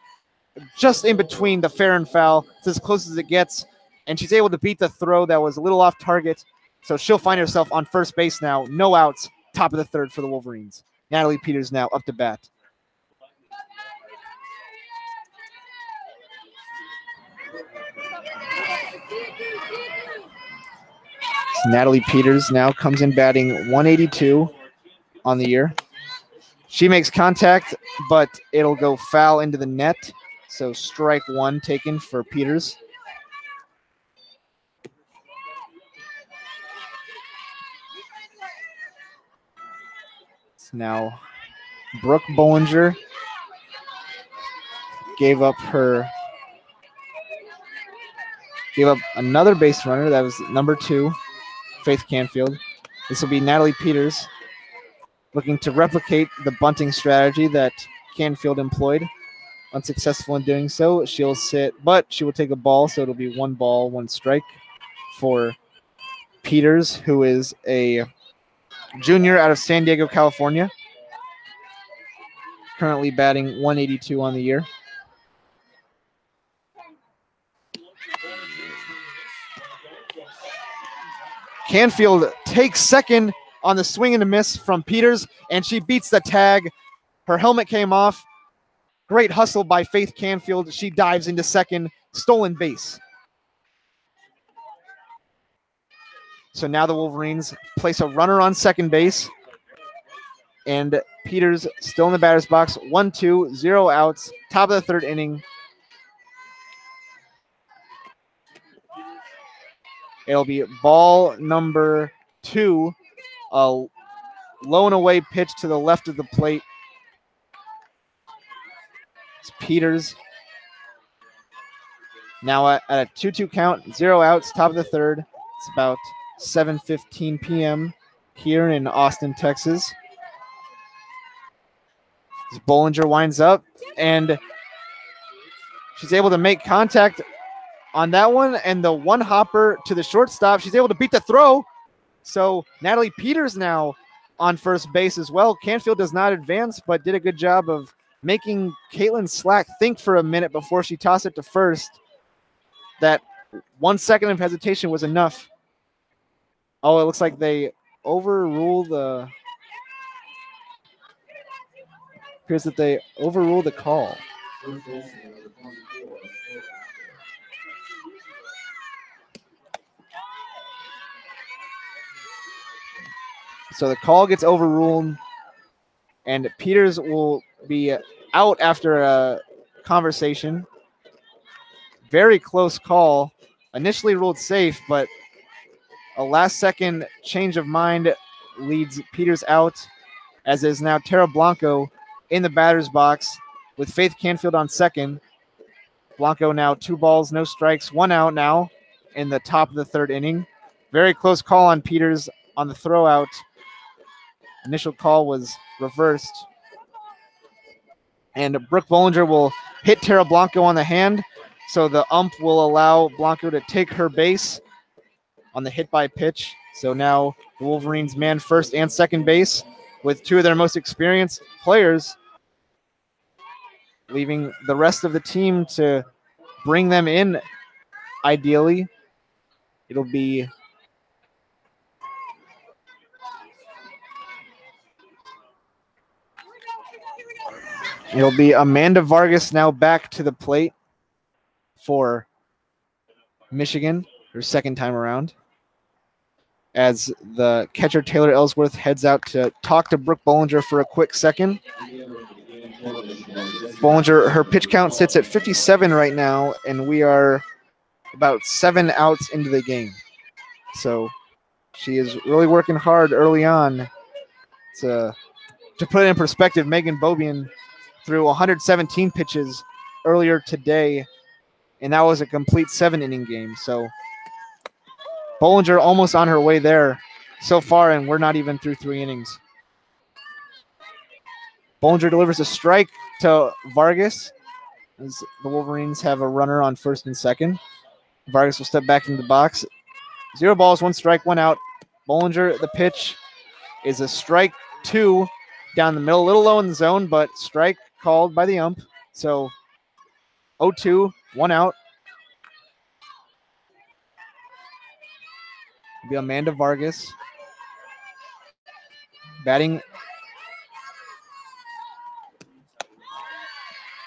just in between the fair and foul. It's as close as it gets, and she's able to beat the throw that was a little off target. So she'll find herself on first base now. No outs, top of the 3rd for the Wolverines. Natalie Peters now up to bat. Natalie Peters now comes in batting .182 on the year. She makes contact, but it'll go foul into the net. So strike 1 taken for Peters. Now Brooke Bollinger gave up another base runner. That was number 2, Faith Canfield. This will be Natalie Peters looking to replicate the bunting strategy that Canfield employed. Unsuccessful in doing so. She'll sit, but she will take a ball, so it'll be 1 ball, 1 strike for Peters, who is a junior out of San Diego, California. Currently batting .182 on the year. Canfield takes second on the swing and a miss from Peters, and she beats the tag. Her helmet came off. Great hustle by Faith Canfield. She dives into second, stolen base. So now the Wolverines place a runner on second base. And Peters still in the batter's box. 1-2, 0 outs. Top of the third inning. It'll be ball number 2. A low and away pitch to the left of the plate. It's Peters. Now at a 2-2 count, 0 outs, top of the third. It's about 7:15 p.m. here in Austin, Texas. As Bollinger winds up, and she's able to make contact on that one, and the one hopper to the shortstop. She's able to beat the throw. So Natalie Peters now on first base as well. Canfield does not advance, but did a good job of making Caitlin Slack think for a minute before she tossed it to first. That 1 second of hesitation was enough. Oh, it looks like they overruled the... Appears that they overruled the call. So the call gets overruled, and Peters will be out after a conversation. Very close call. Initially ruled safe, but a last-second change of mind leads Peters out, as is now Tara Blanco in the batter's box with Faith Canfield on second. Blanco now 2 balls, no strikes, 1 out now in the top of the third inning. Very close call on Peters on the throw out. Initial call was reversed. And Brooke Bollinger will hit Tara Blanco on the hand, so the ump will allow Blanco to take her base on the hit by pitch. So now the Wolverines man first and second base with 2 of their most experienced players, leaving the rest of the team to bring them in. Ideally, it'll be Amanda Vargas now back to the plate for Michigan, her second time around, as the catcher Taylor Ellsworth heads out to talk to Brooke Bollinger for a quick second. Bollinger, her pitch count sits at 57 right now, and we are about 7 outs into the game. So she is really working hard early on. To put it in perspective, Megan Bobian threw 117 pitches earlier today, and that was a complete 7-inning game. So Bollinger almost on her way there so far, and we're not even through 3 innings. Bollinger delivers a strike to Vargas as the Wolverines have a runner on first and second. Vargas will step back into the box. 0 balls, 1 strike, 1 out. Bollinger, the pitch is a strike 2 down the middle, a little low in the zone, but strike called by the ump. So 0-2, 1 out. It'll be Amanda Vargas batting.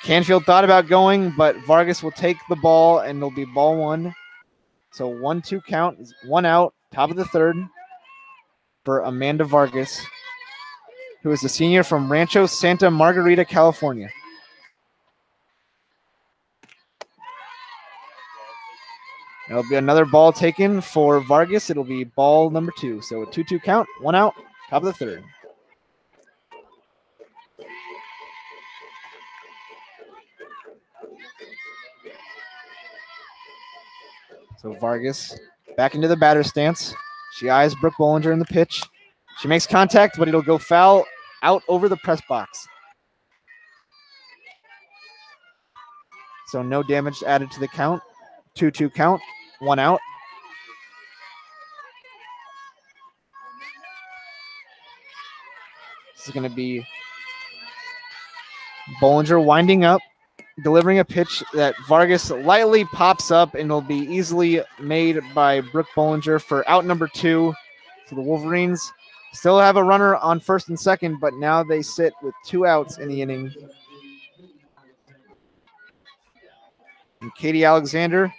Canfield thought about going, but Vargas will take the ball, and it'll be ball 1. So 1-2 count, 1 out, top of the third for Amanda Vargas, who is a senior from Rancho Santa Margarita, California. It'll be another ball taken for Vargas. It'll be ball number 2. So a 2-2 count, 1 out, top of the third. So Vargas back into the batter stance. She eyes Brooke Bollinger in the pitch. She makes contact, but it'll go foul out over the press box. So no damage added to the count. 2-2 count, 1 out. This is going to be Bollinger winding up, delivering a pitch that Vargas lightly pops up, and will be easily made by Brooke Bollinger for out number 2. So the Wolverines still have a runner on first and second, but now they sit with 2 outs in the inning. And Katie Alexander,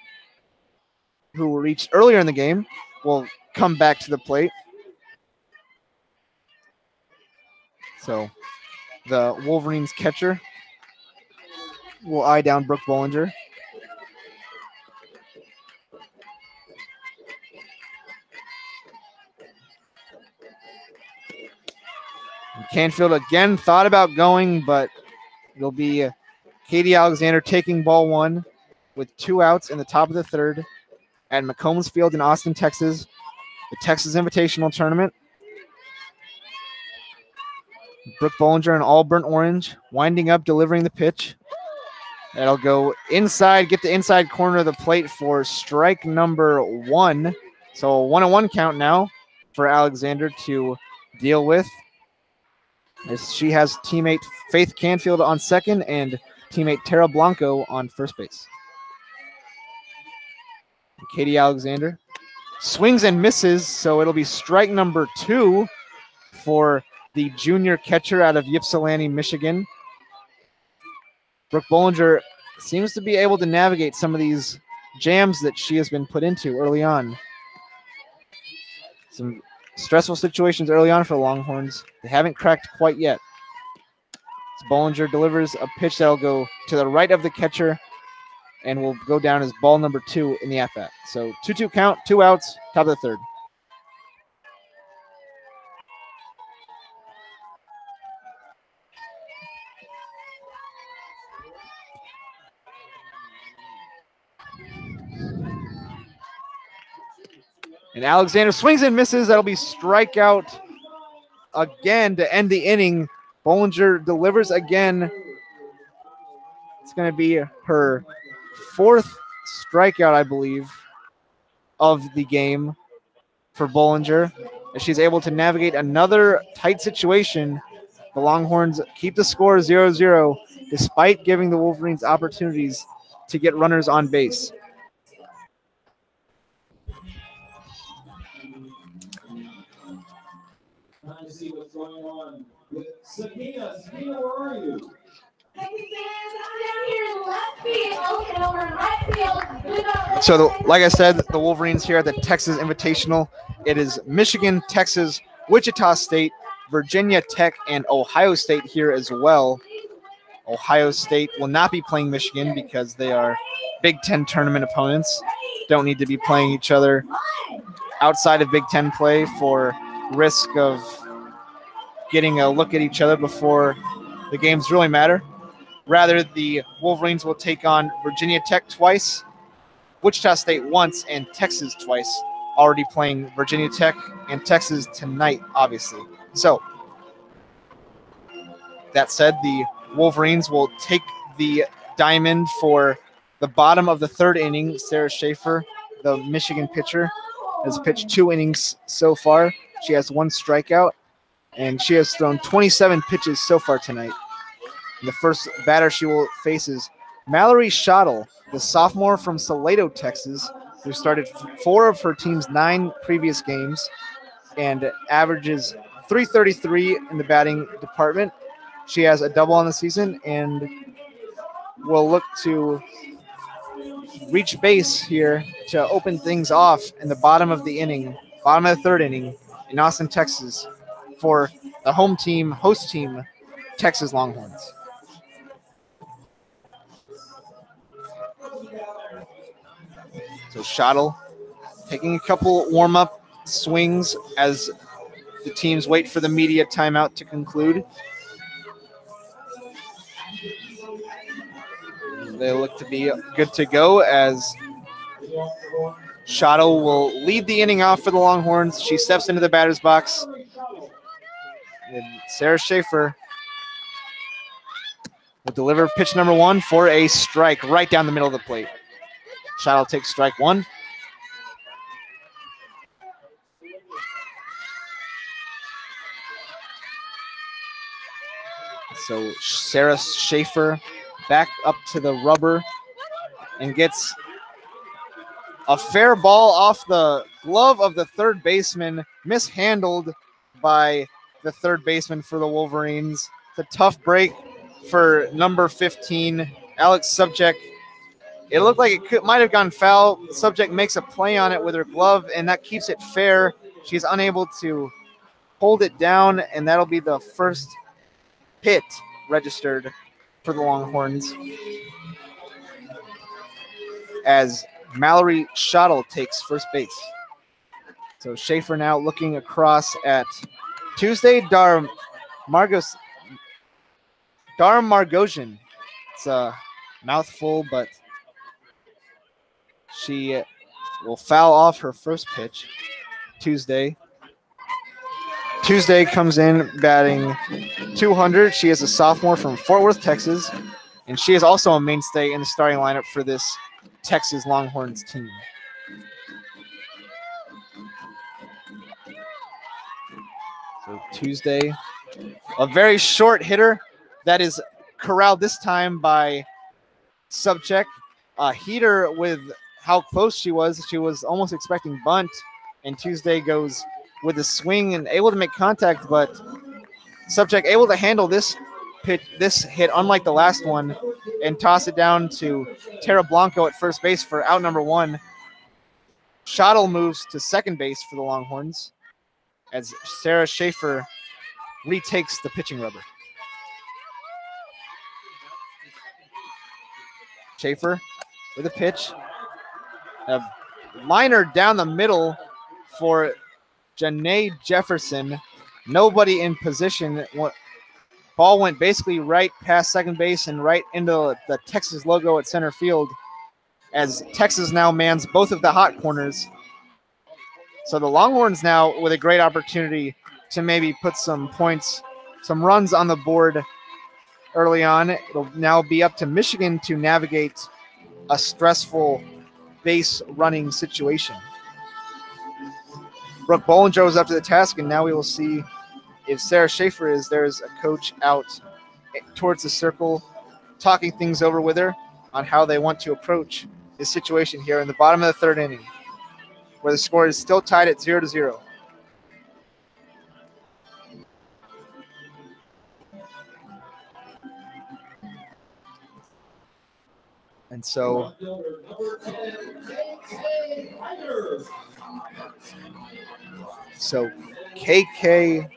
who reached earlier in the game, will come back to the plate. So the Wolverines catcher will eye down Brooke Bollinger. Canfield again thought about going, but it'll be Katie Alexander taking ball 1 with 2 outs in the top of the third at McCombs Field in Austin, Texas, the Texas Invitational Tournament. Brooke Bollinger in all burnt orange, winding up, delivering the pitch. That'll go inside, get the inside corner of the plate for strike number 1. So a 1-1 count now for Alexander to deal with, as she has teammate Faith Canfield on second and teammate Tara Blanco on first base. Katie Alexander swings and misses, so it'll be strike number 2 for the junior catcher out of Ypsilanti, Michigan. Brooke Bollinger seems to be able to navigate some of these jams that she has been put into early on. Some stressful situations early on for the Longhorns. They haven't cracked quite yet. So Bollinger delivers a pitch that'll go to the right of the catcher and will go down as ball number 2 in the at-bat. So 2-2 count, 2 outs, top of the third. And Alexander swings and misses. That'll be strikeout again to end the inning. Bollinger delivers again. It's going to be her 4th strikeout, I believe, of the game for Bollinger, as she's able to navigate another tight situation. The Longhorns keep the score 0-0 despite giving the Wolverines opportunities to get runners on base. Time to see what's going on with Sakina. Sakina, where are you? So, like I said, the Wolverines here at the Texas Invitational. It is Michigan, Texas, Wichita State, Virginia Tech, and Ohio State here as well. Ohio State will not be playing Michigan because they are Big Ten tournament opponents. Don't need to be playing each other outside of Big Ten play for risk of getting a look at each other before the games really matter. Rather, the Wolverines will take on Virginia Tech twice, Wichita State once, and Texas twice, already playing Virginia Tech and Texas tonight, obviously. So, that said, the Wolverines will take the diamond for the bottom of the third inning. Sarah Schaefer, the Michigan pitcher, has pitched 2 innings so far. She has 1 strikeout, and she has thrown 27 pitches so far tonight. And the first batter she will face is Mallory Schottel, the sophomore from Salado, Texas, who started 4 of her team's 9 previous games and averages .333 in the batting department. She has a double on the season and will look to reach base here to open things off in the bottom of the inning, bottom of the third inning in Austin, Texas, for the home team, host team, Texas Longhorns. So Schottel taking a couple warm-up swings as the teams wait for the media timeout to conclude. They look to be good to go as Schottel will lead the inning off for the Longhorns. She steps into the batter's box. And Sarah Schaefer will deliver pitch number 1 for a strike right down the middle of the plate. Schottel takes strike 1. So Sarah Schaefer back up to the rubber and gets A fair ball off the glove of the third baseman, mishandled by the third baseman for the Wolverines. It's a tough break for number 15, Alex Subject. It looked like it might have gone foul. Subject makes a play on it with her glove, and that keeps it fair. She's unable to hold it down, and that'll be the first hit registered for the Longhorns as Mallory Schottel takes first base. So Schaefer now looking across at Tuesday Margosian. It's a mouthful, but she will foul off her first pitch. Tuesday comes in batting 200. She is a sophomore from Fort Worth, Texas, and she is also a mainstay in the starting lineup for this Texas Longhorns team. So Tuesday, a very short hitter that is corralled this time by Subcheck. A heater with how close she was. She was almost expecting bunt, and Tuesday goes with a swing and able to make contact, but Subcheck able to handle this hit, unlike the last one, and toss it down to Tara Blanco at first base for out number 1. Schottel moves to second base for the Longhorns as Sarah Schaefer retakes the pitching rubber. Schaefer with a pitch. A liner down the middle for Janae Jefferson. Nobody in position. Ball went basically right past second base and right into the Texas logo at center field as Texas now mans both of the hot corners. So the Longhorns now with a great opportunity to maybe put some points, some runs on the board early on. It'll now be up to Michigan to navigate a stressful base running situation. Brooke Bollinger was up to the task, and now we will see if Sarah Schaefer is. There's a coach out towards the circle talking things over with her on how they want to approach this situation here in the bottom of the third inning, where the score is still tied at 0-0. And so Keandra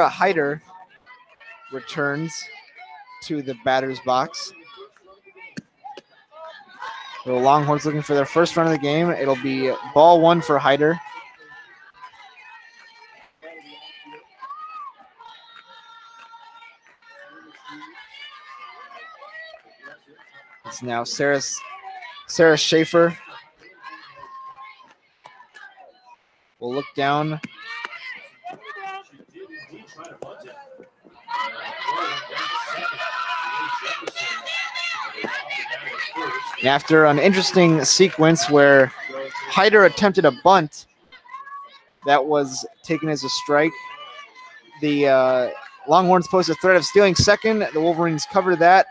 Hyder returns to the batter's box. The Longhorns looking for their first run of the game. It'll be ball 1 for Hyder. It's now Sarah Schaefer will look down. After an interesting sequence where Hyder attempted a bunt that was taken as a strike, the Longhorns posed a threat of stealing second. The Wolverines covered that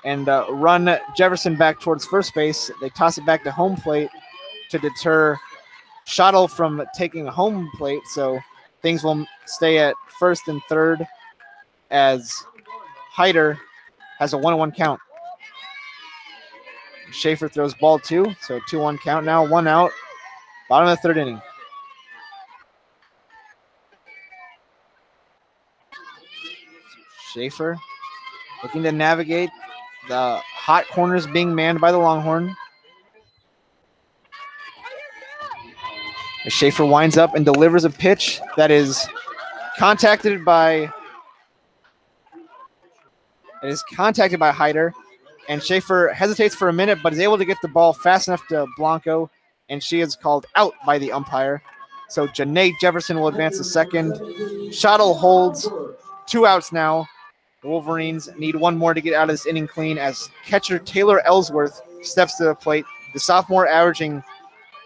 and run Jefferson back towards first base. They toss it back to home plate to deter Schottel from taking a home plate, so things will stay at first and third as Hyder has a 1-1 count. Schaefer throws ball 2, so 2-1 count now, 1 out, bottom of the third inning. Schaefer looking to navigate the hot corners being manned by the Longhorn. Schaefer winds up and delivers a pitch that is contacted by Hyder, and Schaefer hesitates for a minute but is able to get the ball fast enough to Blanco, and she is called out by the umpire. So Janae Jefferson will advance to second. Schottel holds, 2 outs now. The Wolverines need 1 more to get out of this inning clean as catcher Taylor Ellsworth steps to the plate. The sophomore averaging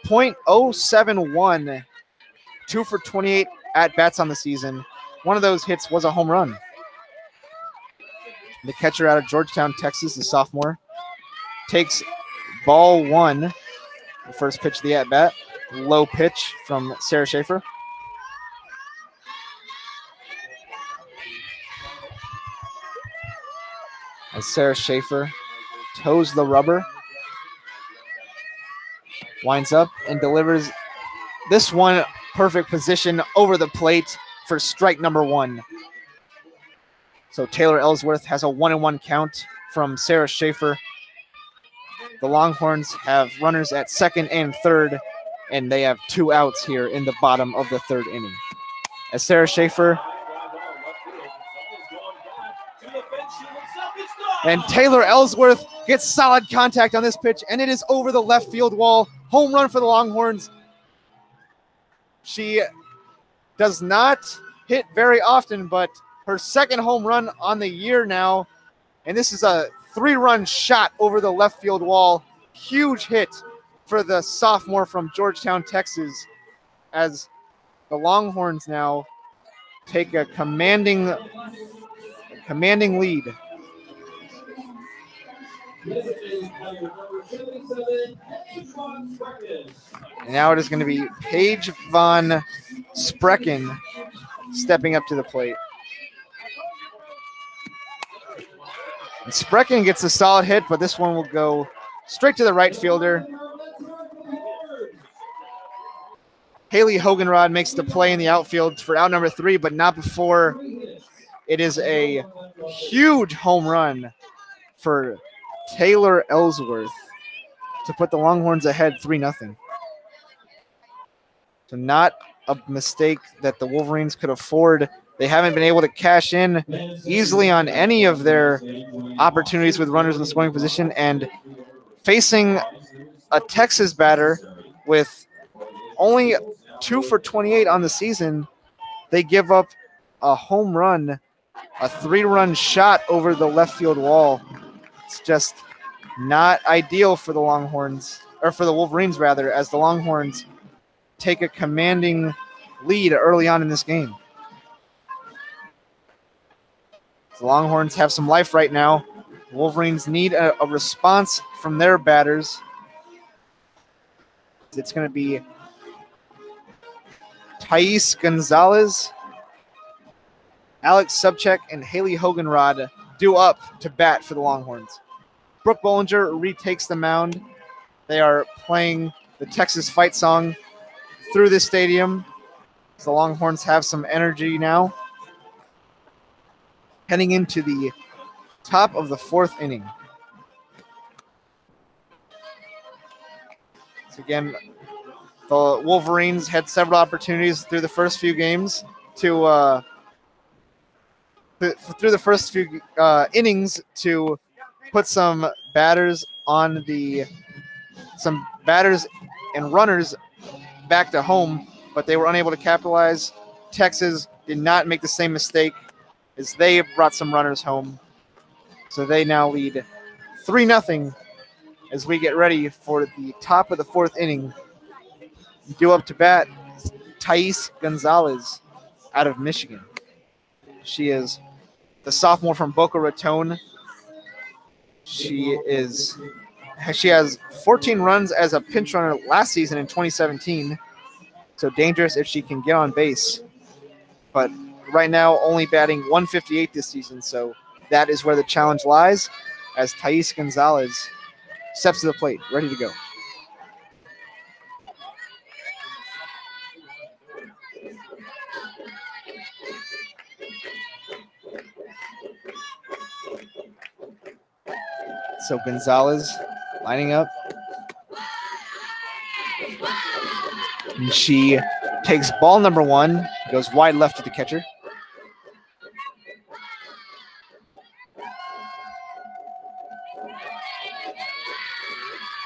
.071, 2 for 28 at-bats on the season. One of those hits was a home run. The catcher out of Georgetown, Texas, the sophomore, takes ball 1. The first pitch of the at-bat. Low pitch from Sarah Schaefer. As Sarah Schaefer toes the rubber, winds up and delivers this one perfect position over the plate for strike number 1. So Taylor Ellsworth has a 1-1 count from Sarah Schaefer. The Longhorns have runners at second and third, and they have 2 outs here in the bottom of the 3rd inning. As Sarah Schaefer and Taylor Ellsworth gets solid contact on this pitch, and it is over the left field wall. Home run for the Longhorns. She does not hit very often, but her 2nd home run on the year now, and this is a 3-run shot over the left field wall. Huge hit for the sophomore from Georgetown, Texas, as the Longhorns now take a commanding lead. And now it is going to be Paige von Sprecken stepping up to the plate. And Sprecken gets a solid hit, but this one will go straight to the right fielder. Haley Hoganrod makes the play in the outfield for out number 3, but not before it is a huge home run for Taylor Ellsworth to put the Longhorns ahead 3-0. So not a mistake that the Wolverines could afford. They haven't been able to cash in easily on any of their opportunities with runners in the scoring position, and facing a Texas batter with only 2 for 28 on the season, they give up a home run, a 3-run shot over the left field wall. It's just not ideal for the Longhorns, or for the Wolverines rather, as the Longhorns take a commanding lead early on in this game. The Longhorns have some life right now. The Wolverines need a response from their batters. It's going to be Thais Gonzalez, Alex Subcheck, and Haley Hoganrod due up to bat for the Longhorns. Brooke Bollinger retakes the mound. They are playing the Texas fight song through the stadium. The Longhorns have some energy now. Heading into the top of the 4th inning. So again, the Wolverines had several opportunities through the first few games to through the first few innings to put some batters and runners back to home, but they were unable to capitalize. Texas did not make the same mistake, as they brought some runners home. So they now lead 3-0 as we get ready for the top of the 4th inning. Due up to bat, Thais Gonzalez out of Michigan. She is the sophomore from Boca Raton. She has 14 runs as a pinch runner last season in 2017. So dangerous if she can get on base. But right now only batting 158 this season, so that is where the challenge lies, as Thais Gonzalez steps to the plate, ready to go. So Gonzalez lining up. And she takes ball number 1, goes wide left to the catcher.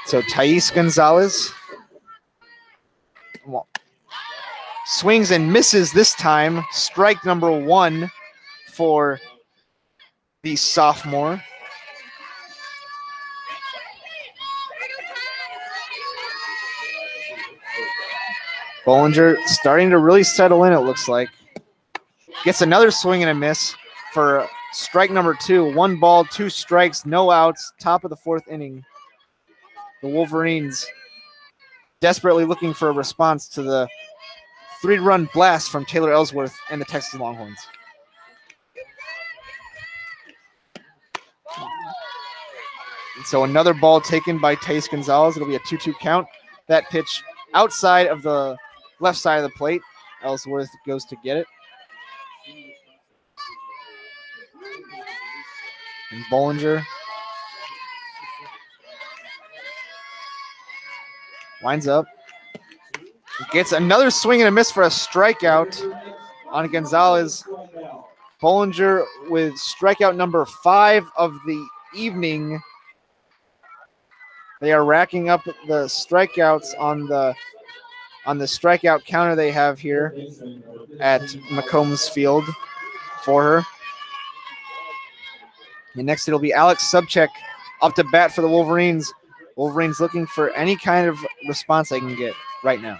So Thais Gonzalez swings and misses this time. Strike number 1 for the sophomore. Bollinger starting to really settle in, it looks like. Gets another swing and a miss for Strike number 2. 1 ball, 2 strikes, no outs. Top of the 4th inning. The Wolverines desperately looking for a response to the 3-run blast from Taylor Ellsworth and the Texas Longhorns. And so another ball taken by Tace Gonzalez. It'll be a 2-2 count. That pitch outside of the left side of the plate. Ellsworth goes to get it. And Bollinger winds up. Gets another swing and a miss for a strikeout on Gonzalez. Bollinger with strikeout number 5 of the evening. They are racking up the strikeouts on the strikeout counter they have here at McCombs Field for her. And next it'll be Alex Subcheck up to bat for the Wolverines. Wolverines looking for any kind of response they can get right now.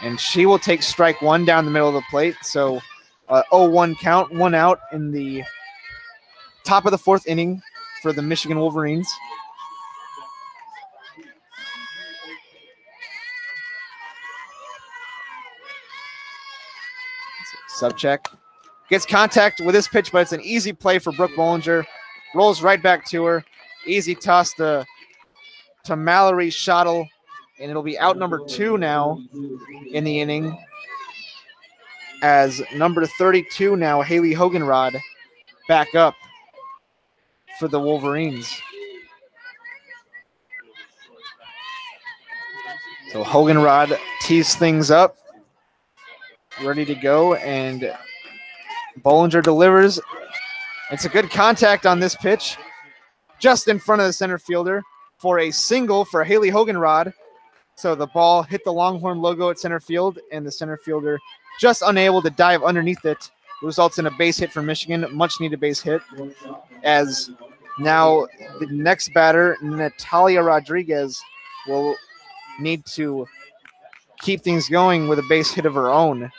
And she will take strike 1 down the middle of the plate. So 0-1 count, 1 out in the top of the 4th inning for the Michigan Wolverines. Subcheck gets contact with this pitch, but it's an easy play for Brooke Bollinger. Rolls right back to her. Easy toss to Mallory Schottel, and it'll be out number 2 now in the inning. As number 32 now, Haley Hoganrod, back up for the Wolverines. So Hoganrod tees things up, ready to go, and Bollinger delivers. It's a good contact on this pitch, just in front of the center fielder for a single for Haley Hoganrod. So the ball hit the Longhorn logo at center field, and the center fielder just unable to dive underneath it. Results in a base hit for Michigan, much needed base hit. As now the next batter, Natalia Rodriguez, will need to keep things going with a base hit of her own,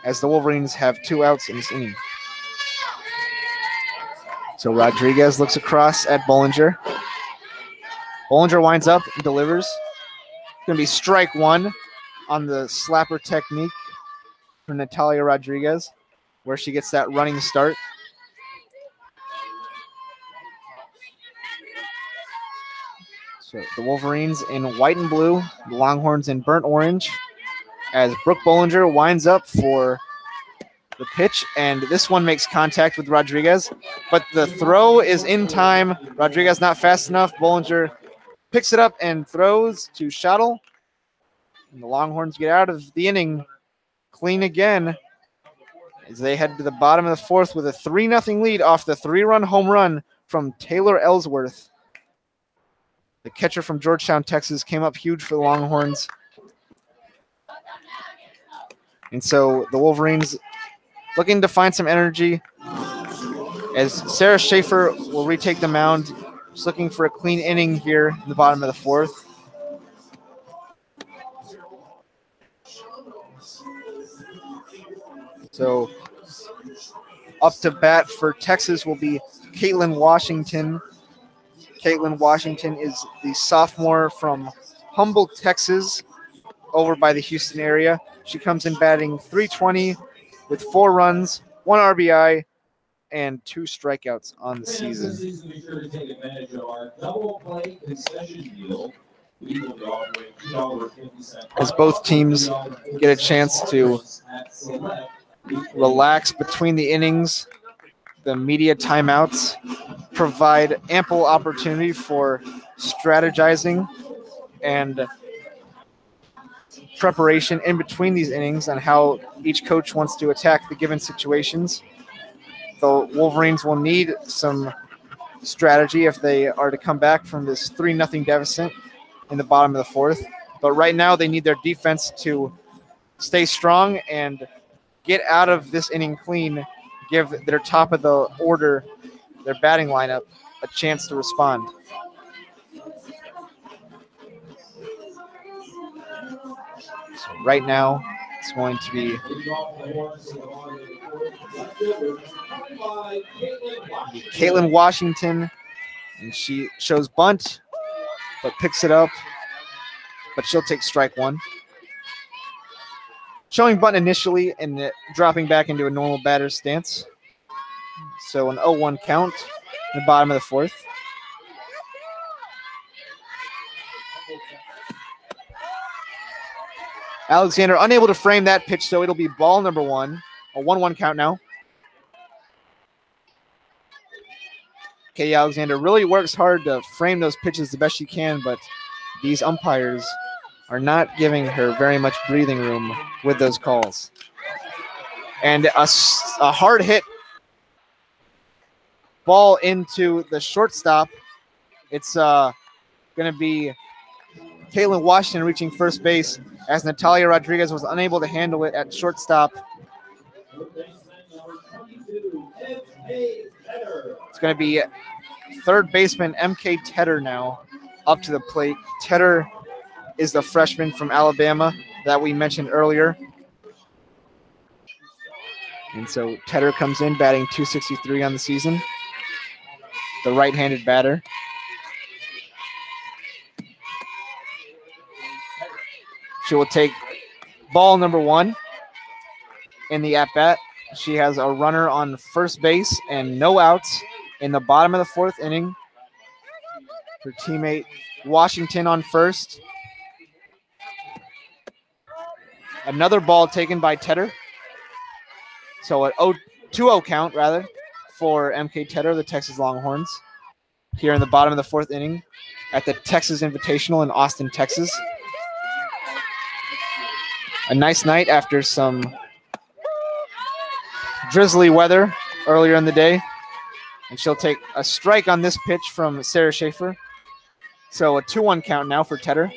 as the Wolverines have 2 outs in this inning. So Rodriguez looks across at Bollinger. Bollinger winds up and delivers. Going to be strike 1 on the slapper technique for Natalia Rodriguez, where she gets that running start. So the Wolverines in white and blue, the Longhorns in burnt orange, as Brooke Bollinger winds up for the pitch, and this one makes contact with Rodriguez, but the throw is in time. Rodriguez not fast enough. Bollinger picks it up and throws to Schottel. And the Longhorns get out of the inning clean again as they head to the bottom of the 4th with a 3-0 lead off the 3-run home run from Taylor Ellsworth. The catcher from Georgetown, Texas, came up huge for the Longhorns. And so the Wolverines looking to find some energy as Sarah Schaefer will retake the mound. Just looking for a clean inning here in the bottom of the 4th. So up to bat for Texas will be Caitlin Washington. Caitlin Washington is the sophomore from Humboldt, Texas, over by the Houston area. She comes in batting .320 with 4 runs, 1 RBI, and 2 strikeouts on the season. Be sure to take advantage of our double play concession deal. We will be offering $2.50 as both teams get a chance to relax between the innings. The media timeouts provide ample opportunity for strategizing and preparation in between these innings on how each coach wants to attack the given situations. The Wolverines will need some strategy if they are to come back from this 3-0 deficit in the bottom of the 4th. But right now they need their defense to stay strong and get out of this inning clean, give their top of the order, their batting lineup, a chance to respond. So right now, It's going to be Caitlin Washington, and she shows bunt, but picks it up, but she'll take strike one. Showing bunt initially and dropping back into a normal batter's stance. So an 0-1 count in the bottom of the fourth. Alexander unable to frame that pitch, so it'll be ball number one. A 1-1 count now. Katie Alexander really works hard to frame those pitches the best she can, but these umpires are not giving her very much breathing room with those calls. And a hard hit ball into the shortstop. It's going to be Caitlin Washington reaching first base as Natalia Rodriguez was unable to handle it at shortstop. It's going to be third baseman MK Tedder now up to the plate. Tedder is the freshman from Alabama that we mentioned earlier. And so Tedder comes in batting .263 on the season. The right-handed batter. She will take ball number one in the at-bat. She has a runner on first base and no outs in the bottom of the fourth inning. Her teammate Washington on first. Another ball taken by Tedder. So an 2-0 count, rather, for MK Tedder, the Texas Longhorns, here in the bottom of the fourth inning at the Texas Invitational in Austin, Texas. A nice night after some drizzly weather earlier in the day. And she'll take a strike on this pitch from Sarah Schaefer. So a 2-1 count now for Tedder.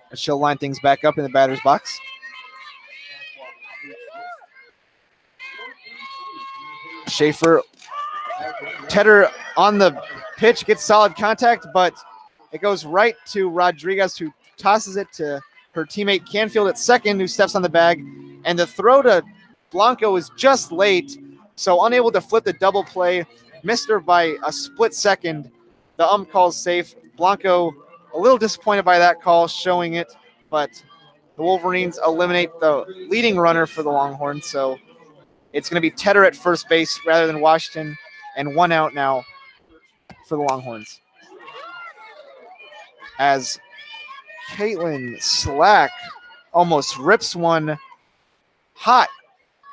And she'll line things back up in the batter's box. Schaefer, Tedder on the pitch, gets solid contact, but it goes right to Rodriguez, who tosses it to her teammate Canfield at second, who steps on the bag. And the throw to Blanco is just late, so unable to flip the double play. Missed her by a split second. The ump calls safe. Blanco a little disappointed by that call, showing it, but the Wolverines eliminate the leading runner for the Longhorns, so it's going to be Tedder at first base rather than Washington, and 1 out now for the Longhorns. As Caitlin Slack almost rips one hot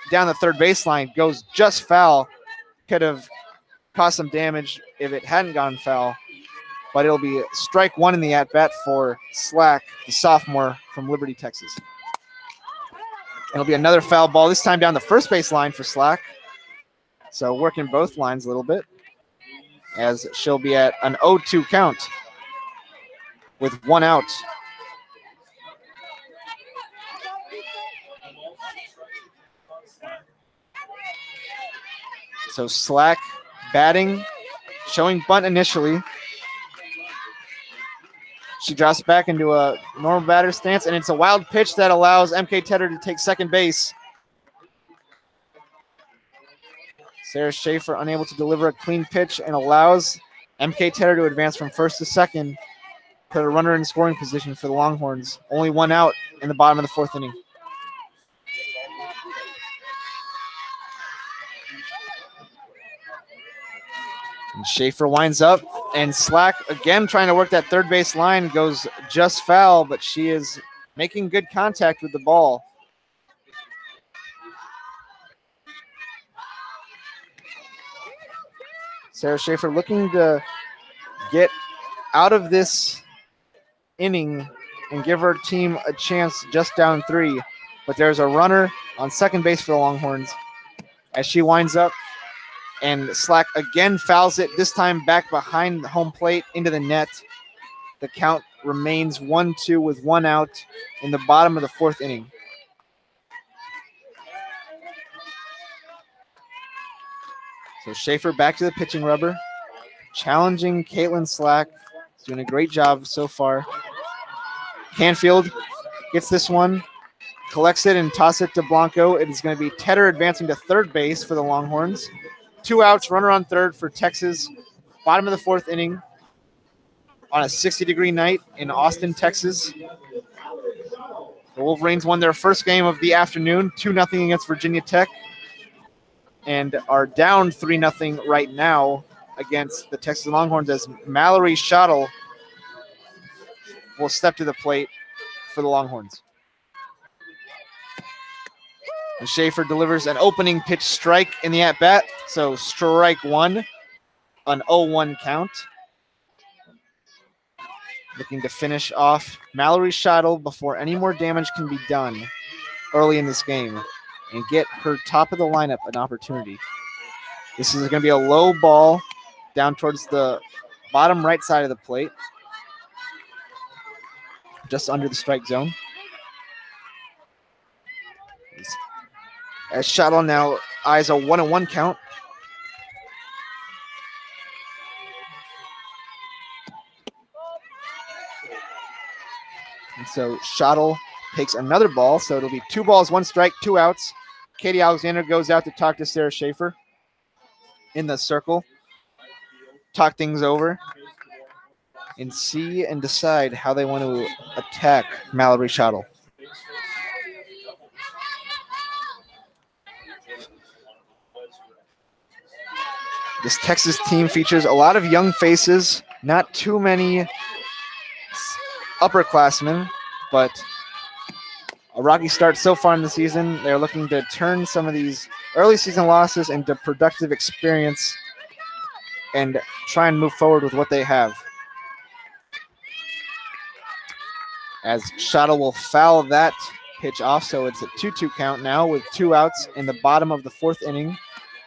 down the third baseline, goes just foul. Could have caused some damage if it hadn't gone foul, but it'll be strike one in the at-bat for Slack, the sophomore from Liberty, Texas. It'll be another foul ball, this time down the first base line for Slack. So working both lines a little bit, as she'll be at an 0-2 count with 1 out. So Slack batting, showing bunt initially. She drops back into a normal batter stance, and it's a wild pitch that allows MK Tedder to take second base. Sarah Schaefer unable to deliver a clean pitch and allows MK Tedder to advance from first to second, put a runner in scoring position for the Longhorns. Only 1 out in the bottom of the fourth inning. And Schaefer winds up, and Slack again trying to work that third base line, goes just foul, but she is making good contact with the ball. Sarah Schaefer looking to get out of this inning and give her team a chance just down 3. But there's a runner on second base for the Longhorns as she winds up, and Slack again fouls it, this time back behind the home plate into the net. The count remains 1-2 with 1 out in the bottom of the fourth inning. So Schaefer back to the pitching rubber, challenging Caitlin Slack. Doing a great job so far. Canfield gets this one, collects it and tosses it to Blanco. It is going to be Tedder advancing to third base for the Longhorns. 2 outs, runner on third for Texas. Bottom of the 4th inning on a 60-degree night in Austin, Texas. The Wolverines won their first game of the afternoon, 2-0 against Virginia Tech, and are down 3-0 right now against the Texas Longhorns as Mallory Schottel will step to the plate for the Longhorns. And Schaefer delivers an opening pitch strike in the at-bat, so strike 1, an 0-1 count. Looking to finish off Mallory Schottel before any more damage can be done early in this game and get her top of the lineup an opportunity. This is going to be a low ball down towards the bottom right side of the plate, just under the strike zone. As Schottel now eyes a 1-1 count. And so Schottel takes another ball, so it'll be 2 balls, 1 strike, 2 outs. Katie Alexander goes out to talk to Sarah Schaefer in the circle, talk things over, and see and decide how they want to attack Mallory Schottel. This Texas team features a lot of young faces, not too many upperclassmen, but a rocky start so far in the season. They're looking to turn some of these early season losses into productive experience and try and move forward with what they have. As Schottel will foul that pitch off, so it's a 2-2 count now with 2 outs in the bottom of the 4th inning.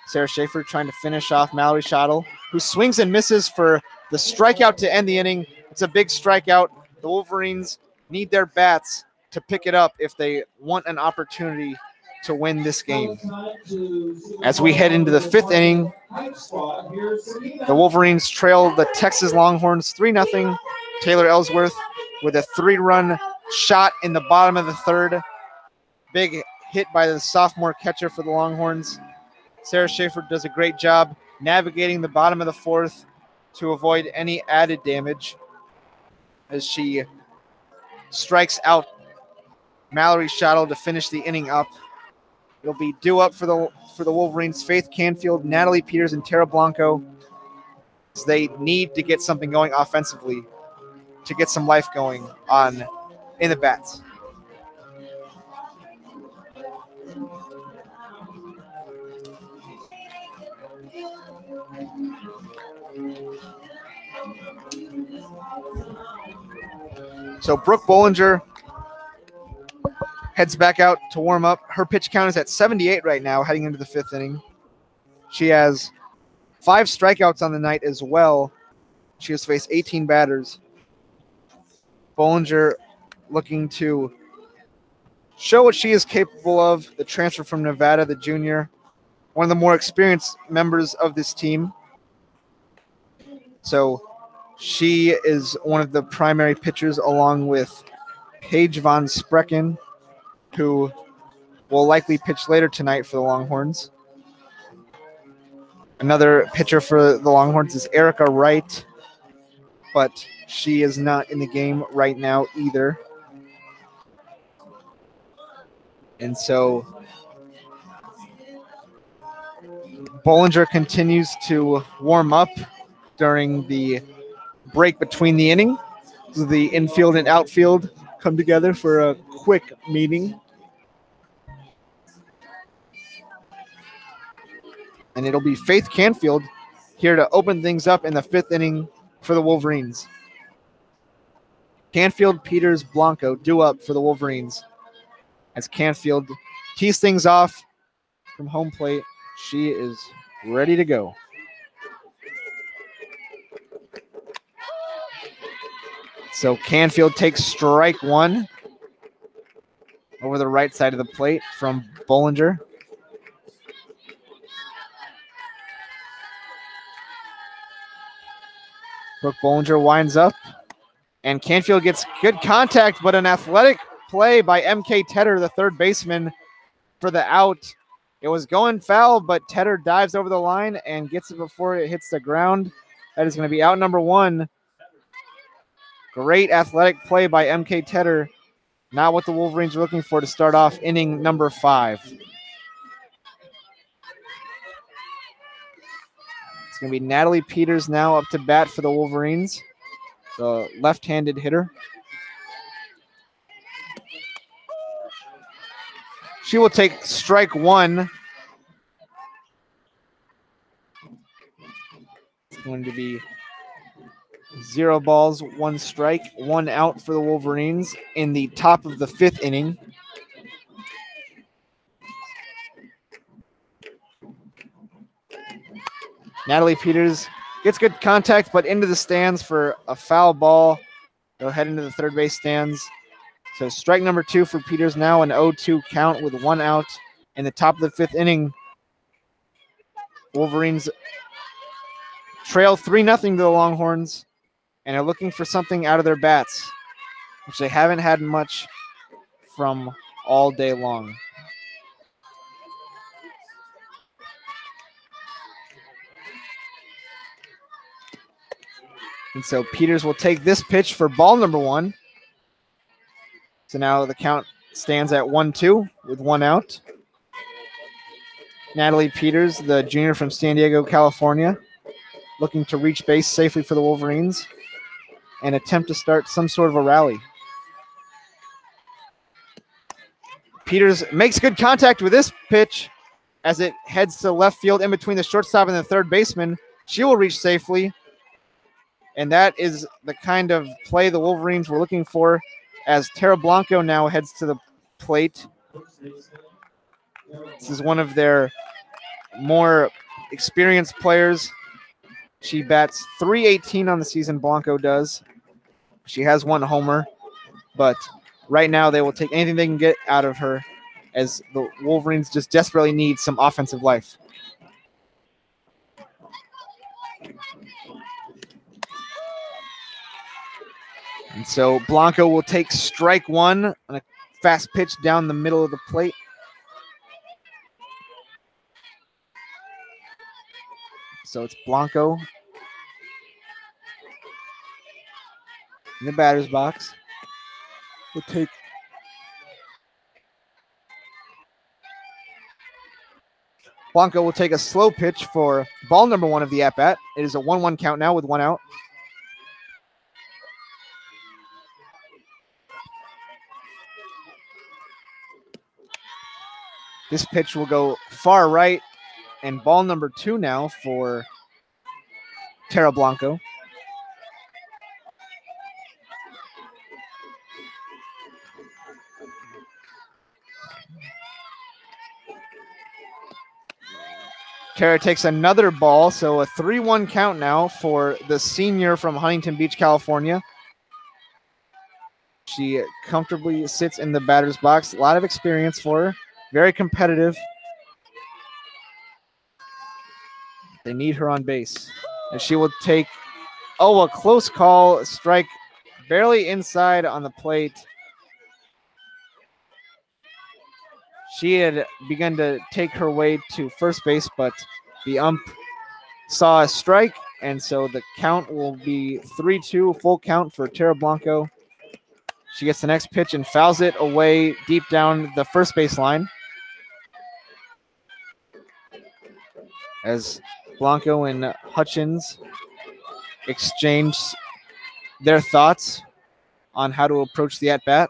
Sarah Schaefer trying to finish off Mallory Schottel, who swings and misses for the strikeout to end the inning. It's a big strikeout. The Wolverines need their bats to pick it up if they want an opportunity to win this game. As we head into the 5th inning, the Wolverines trail the Texas Longhorns 3-0. Taylor Ellsworth with a 3-run shot in the bottom of the 3rd. Big hit by the sophomore catcher for the Longhorns. Sarah Schaefer does a great job navigating the bottom of the 4th to avoid any added damage as she strikes out Mallory Schottel to finish the inning up. It'll be due up for the Wolverines, Faith Canfield, Natalie Peters, and Tara Blanco. As they need to get something going offensively to get some life going on in the bats. So Brooke Bollinger heads back out to warm up. Her pitch count is at 78 right now, heading into the 5th inning. She has 5 strikeouts on the night as well. She has faced 18 batters. Bollinger looking to show what she is capable of. The transfer from Nevada, the junior, one of the more experienced members of this team. So she is one of the primary pitchers along with Paige Von Sprecken, who will likely pitch later tonight for the Longhorns. Another pitcher for the Longhorns is Erica Wright, but she is not in the game right now either. And so Bollinger continues to warm up during the break between the inning. So the infield and outfield come together for a quick meeting. And it'll be Faith Canfield here to open things up in the 5th inning for the Wolverines. Canfield, Peters, Blanco due up for the Wolverines. As Canfield tees things off from home plate, she is ready to go. So Canfield takes strike 1 over the right side of the plate from Bollinger. Brooke Bollinger winds up, and Canfield gets good contact, but an athletic play by M.K. Tedder, the third baseman, for the out. It was going foul, but Tedder dives over the line and gets it before it hits the ground. That is going to be out number 1. Great athletic play by M.K. Tedder. Not what the Wolverines are looking for to start off inning number 5. It's going to be Natalie Peters now up to bat for the Wolverines, the left-handed hitter. She will take strike 1. It's going to be 0 balls, 1 strike, 1 out for the Wolverines in the top of the 5th inning. Natalie Peters gets good contact, but into the stands for a foul ball. They'll head into the third base stands. So strike number 2 for Peters now, an 0-2 count with 1 out in the top of the 5th inning. Wolverines trail 3-0 to the Longhorns and are looking for something out of their bats, which they haven't had much from all day long. And so Peters will take this pitch for ball number 1. So now the count stands at 1-2 with 1 out. Natalie Peters, the junior from San Diego, California, looking to reach base safely for the Wolverines and attempt to start some sort of a rally. Peters makes good contact with this pitch as it heads to left field in between the shortstop and the third baseman. She will reach safely. And that is the kind of play the Wolverines were looking for as Tara Blanco now heads to the plate. This is one of their more experienced players. She bats .318 on the season, Blanco does. She has 1 homer, but right now they will take anything they can get out of her as the Wolverines just desperately need some offensive life. And so Blanco will take strike 1 on a fast pitch down the middle of the plate. So it's Blanco in the batter's box. We'll take Blanco will take a slow pitch for ball number 1 of the at-bat. It is a 1-1 count now with 1 out. This pitch will go far right, and ball number 2 now for Tara Blanco. Tara takes another ball, so a 3-1 count now for the senior from Huntington Beach, California. She comfortably sits in the batter's box. A lot of experience for her. Very competitive. They need her on base. And she will take, a close call, strike barely inside on the plate. She had begun to take her way to first base, but the ump saw a strike, and so the count will be 3-2, full count for Tara Blanco. She gets the next pitch and fouls it away deep down the first base line. As Blanco and Hutchins exchange their thoughts on how to approach the at-bat.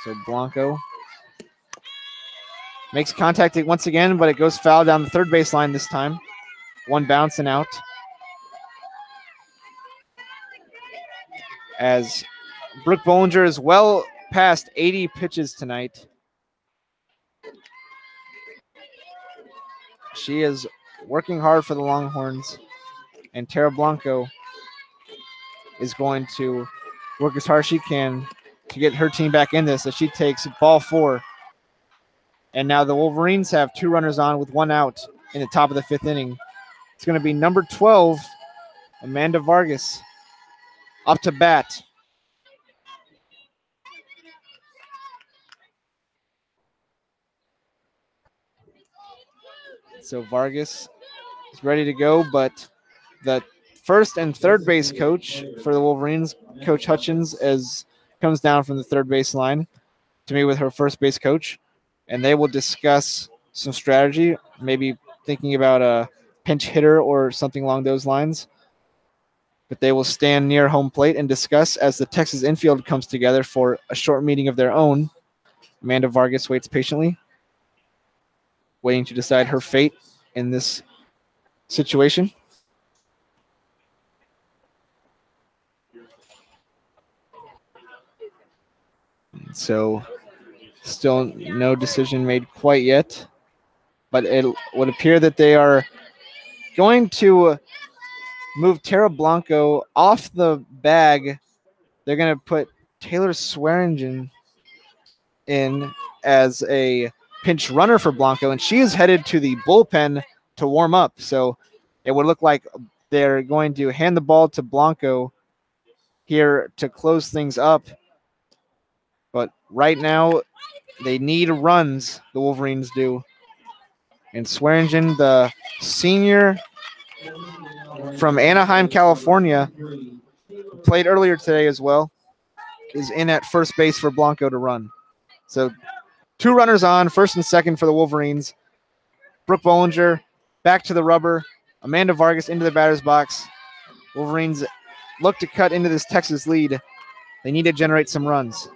So Blanco makes contact once again, but it goes foul down the third base line this time. 1 bounce and out. As Brooke Bollinger is well past 80 pitches tonight. She is working hard for the Longhorns, and Tara Blanco is going to work as hard as she can to get her team back in this as she takes ball 4. And now the Wolverines have 2 runners on with 1 out in the top of the 5th inning. It's going to be number 12, Amanda Vargas, up to bat. So Vargas is ready to go, but the first and third base coach for the Wolverines, Coach Hutchins, comes down from the third base line to meet with her first base coach, and they will discuss some strategy, maybe thinking about a pinch hitter or something along those lines. But they will stand near home plate and discuss as the Texas infield comes together for a short meeting of their own. Amanda Vargas waits patiently, waiting to decide her fate in this situation. So still no decision made quite yet, but it would appear that they are going to move Tara Blanco off the bag. They're going to put Taylor Swearingen in as a pinch runner for Blanco, and she is headed to the bullpen to warm up. So it would look like they're going to hand the ball to Blanco here to close things up. But right now, they need runs, the Wolverines do. And Swearingen, the senior from Anaheim, California, played earlier today as well, is in at first base for Blanco to run. So 2 runners on, first and second for the Wolverines. Brooke Bollinger back to the rubber. Amanda Vargas into the batter's box. Wolverines look to cut into this Texas lead. They need to generate some runs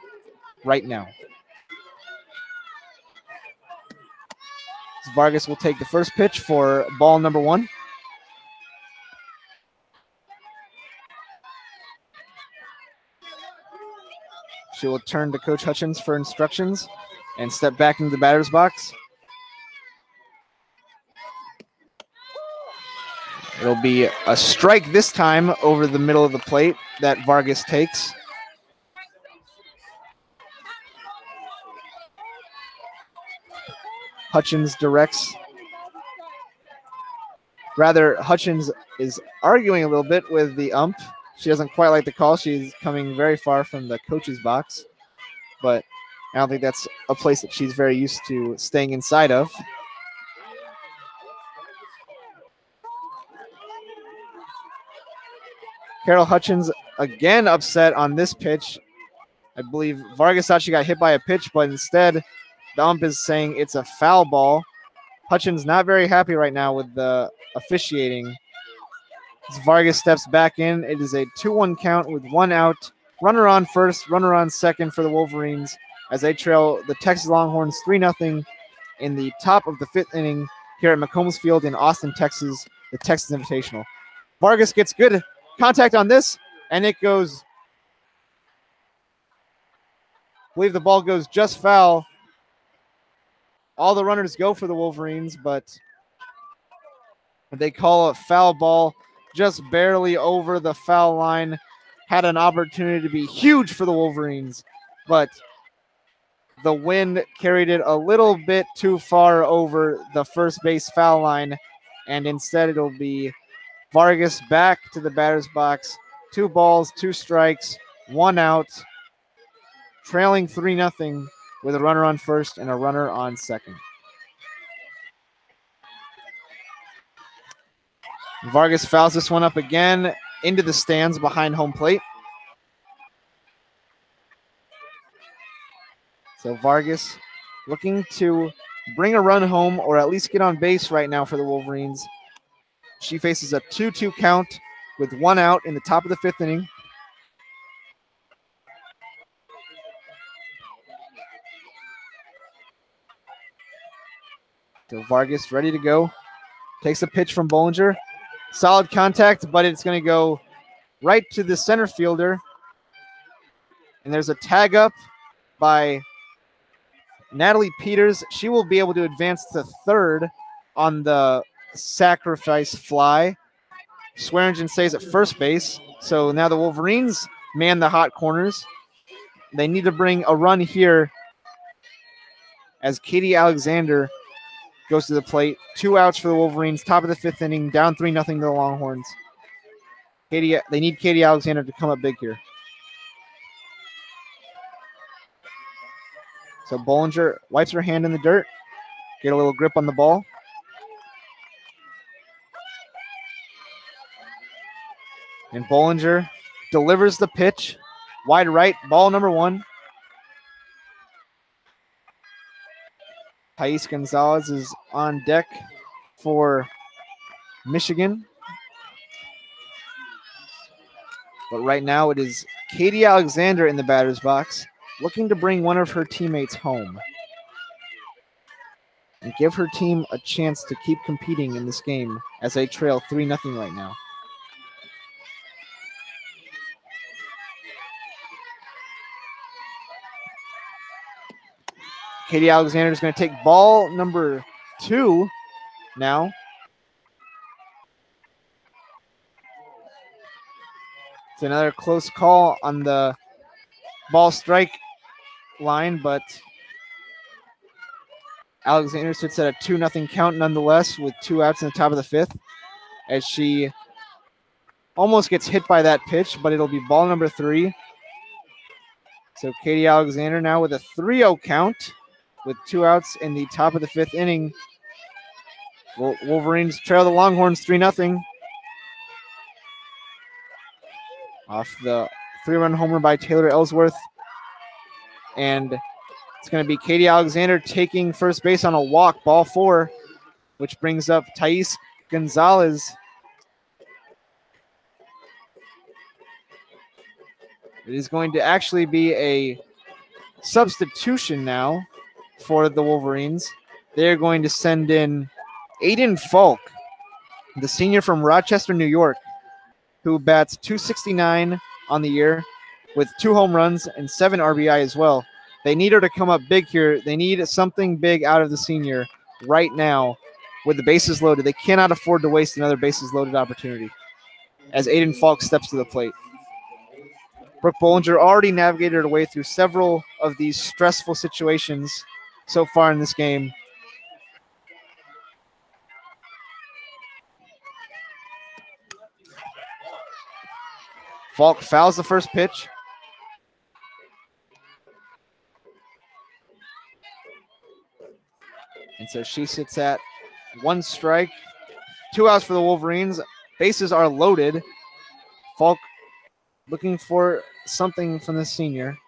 right now. Vargas will take the first pitch for ball number 1. She will turn to Coach Hutchins for instructions and step back into the batter's box. It'll be a strike this time over the middle of the plate that Vargas takes. Hutchins directs. Rather, Hutchins is arguing a little bit with the ump. She doesn't quite like the call. She's coming very far from the coach's box, but I don't think that's a place that she's very used to staying inside of. Carol Hutchins again upset on this pitch. I believe Vargas thought she got hit by a pitch, but instead the ump is saying it's a foul ball. Hutchins not very happy right now with the officiating. As Vargas steps back in, it is a 2-1 count with 1 out. Runner on first, runner on second for the Wolverines as they trail the Texas Longhorns 3-0 in the top of the 5th inning here at McCombs Field in Austin, Texas, the Texas Invitational. Vargas gets good contact on this, and it goes, I believe the ball goes just foul. All the runners go for the Wolverines, but they call a foul ball just barely over the foul line. Had an opportunity to be huge for the Wolverines, but the wind carried it a little bit too far over the first base foul line, and instead it'll be Vargas back to the batter's box. 2 balls, 2 strikes, 1 out, trailing 3-0 with a runner on first and a runner on second. Vargas fouls this one up again into the stands behind home plate. So Vargas looking to bring a run home or at least get on base right now for the Wolverines. She faces a 2-2 count with 1 out in the top of the 5th inning. So Vargas ready to go. Takes a pitch from Bollinger. Solid contact, but it's going to go right to the center fielder. And there's a tag up by Natalie Peters. She will be able to advance to third on the sacrifice fly. Swearingen stays at first base. So now the Wolverines man the hot corners. They need to bring a run here as Katie Alexander goes to the plate. 2 outs for the Wolverines. Top of the 5th inning. Down 3-0 to the Longhorns. They need Katie Alexander to come up big here. So Bollinger wipes her hand in the dirt. Get a little grip on the ball. And Bollinger delivers the pitch. Wide right, ball number 1. Thais Gonzalez is on deck for Michigan. But right now it is Katie Alexander in the batter's box, looking to bring one of her teammates home and give her team a chance to keep competing in this game as they trail 3-0 right now. Katie Alexander is going to take ball number 2 now. It's another close call on the ball strike line, but Alexander sits at a 2-0 count nonetheless with 2 outs in the top of the 5th as she almost gets hit by that pitch, but it'll be ball number 3. So Katie Alexander now with a 3-0 count with 2 outs in the top of the 5th inning. Wolverines trail the Longhorns 3-0 off the 3-run homer by Taylor Ellsworth. And it's going to be Katie Alexander taking first base on a walk, ball 4, which brings up Thais Gonzalez. It is going to actually be a substitution now for the Wolverines. They're going to send in Aiden Falk, the senior from Rochester, New York, who bats .269 on the year with 2 home runs and 7 RBI as well. They need her to come up big here. They need something big out of the senior right now with the bases loaded. They cannot afford to waste another bases loaded opportunity as Aiden Falk steps to the plate. Brooke Bollinger already navigated her way through several of these stressful situations so far in this game. Falk fouls the first pitch. And so she sits at 1 strike, 2 outs for the Wolverines. Bases are loaded. Falk looking for something from the senior.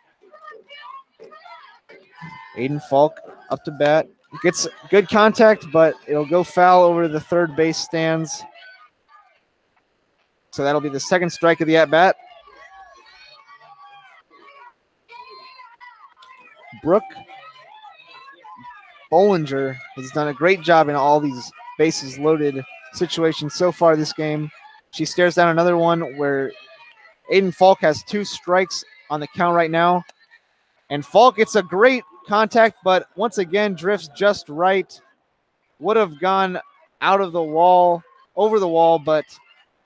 Aiden Falk up to bat. Gets good contact, but it'll go foul over the third base stands. So that'll be the 2nd strike of the at-bat. Brooke Bollinger has done a great job in all these bases loaded situations so far this game. She stares down another one where Aiden Falk has 2 strikes on the count right now. And Falk gets a great contact, but once again drifts just right. Would have gone out of the wall, over the wall, but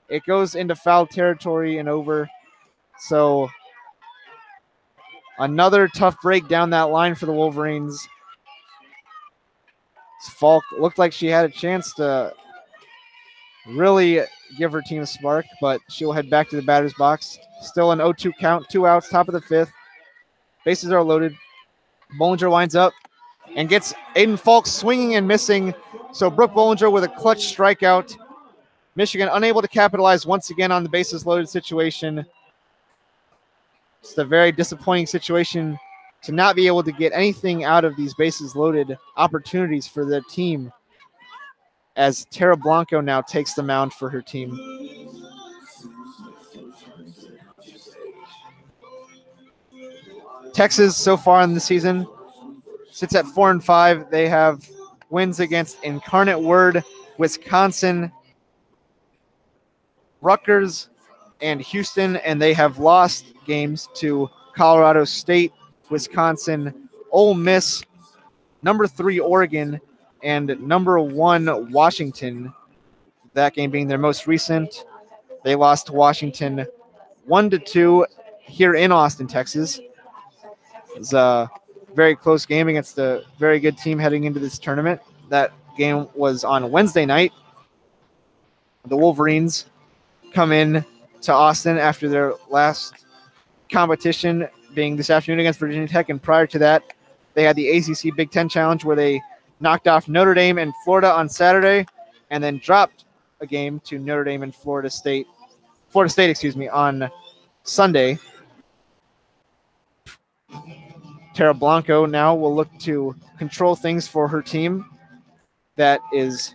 it goes into foul territory and over. So another tough break down that line for the Wolverines. Falk looked like she had a chance to really give her team a spark, but she'll head back to the batter's box. Still an 0-2 count, 2 outs, top of the 5th. Bases are loaded. Bollinger winds up and gets Aiden Falk swinging and missing. So Brooke Bollinger with a clutch strikeout. Michigan unable to capitalize once again on the bases loaded situation. It's a very disappointing situation to not be able to get anything out of these bases loaded opportunities for their team, as Tara Blanco now takes the mound for her team. Texas so far in the season sits at 4-5. They have wins against Incarnate Word, Wisconsin, Rutgers, and Houston, and they have lost games to Colorado State, Wisconsin, Ole Miss, number 3 Oregon, and number 1 Washington. That game being their most recent. They lost to Washington 1-2 here in Austin, Texas. It was a very close game against a very good team heading into this tournament. That game was on Wednesday night. The Wolverines come in to Austin after their last competition being this afternoon against Virginia Tech, and prior to that, they had the ACC Big Ten Challenge where they knocked off Notre Dame and Florida on Saturday and then dropped a game to Notre Dame and Florida State Florida State, excuse me, on Sunday. Tara Blanco now will look to control things for her team that is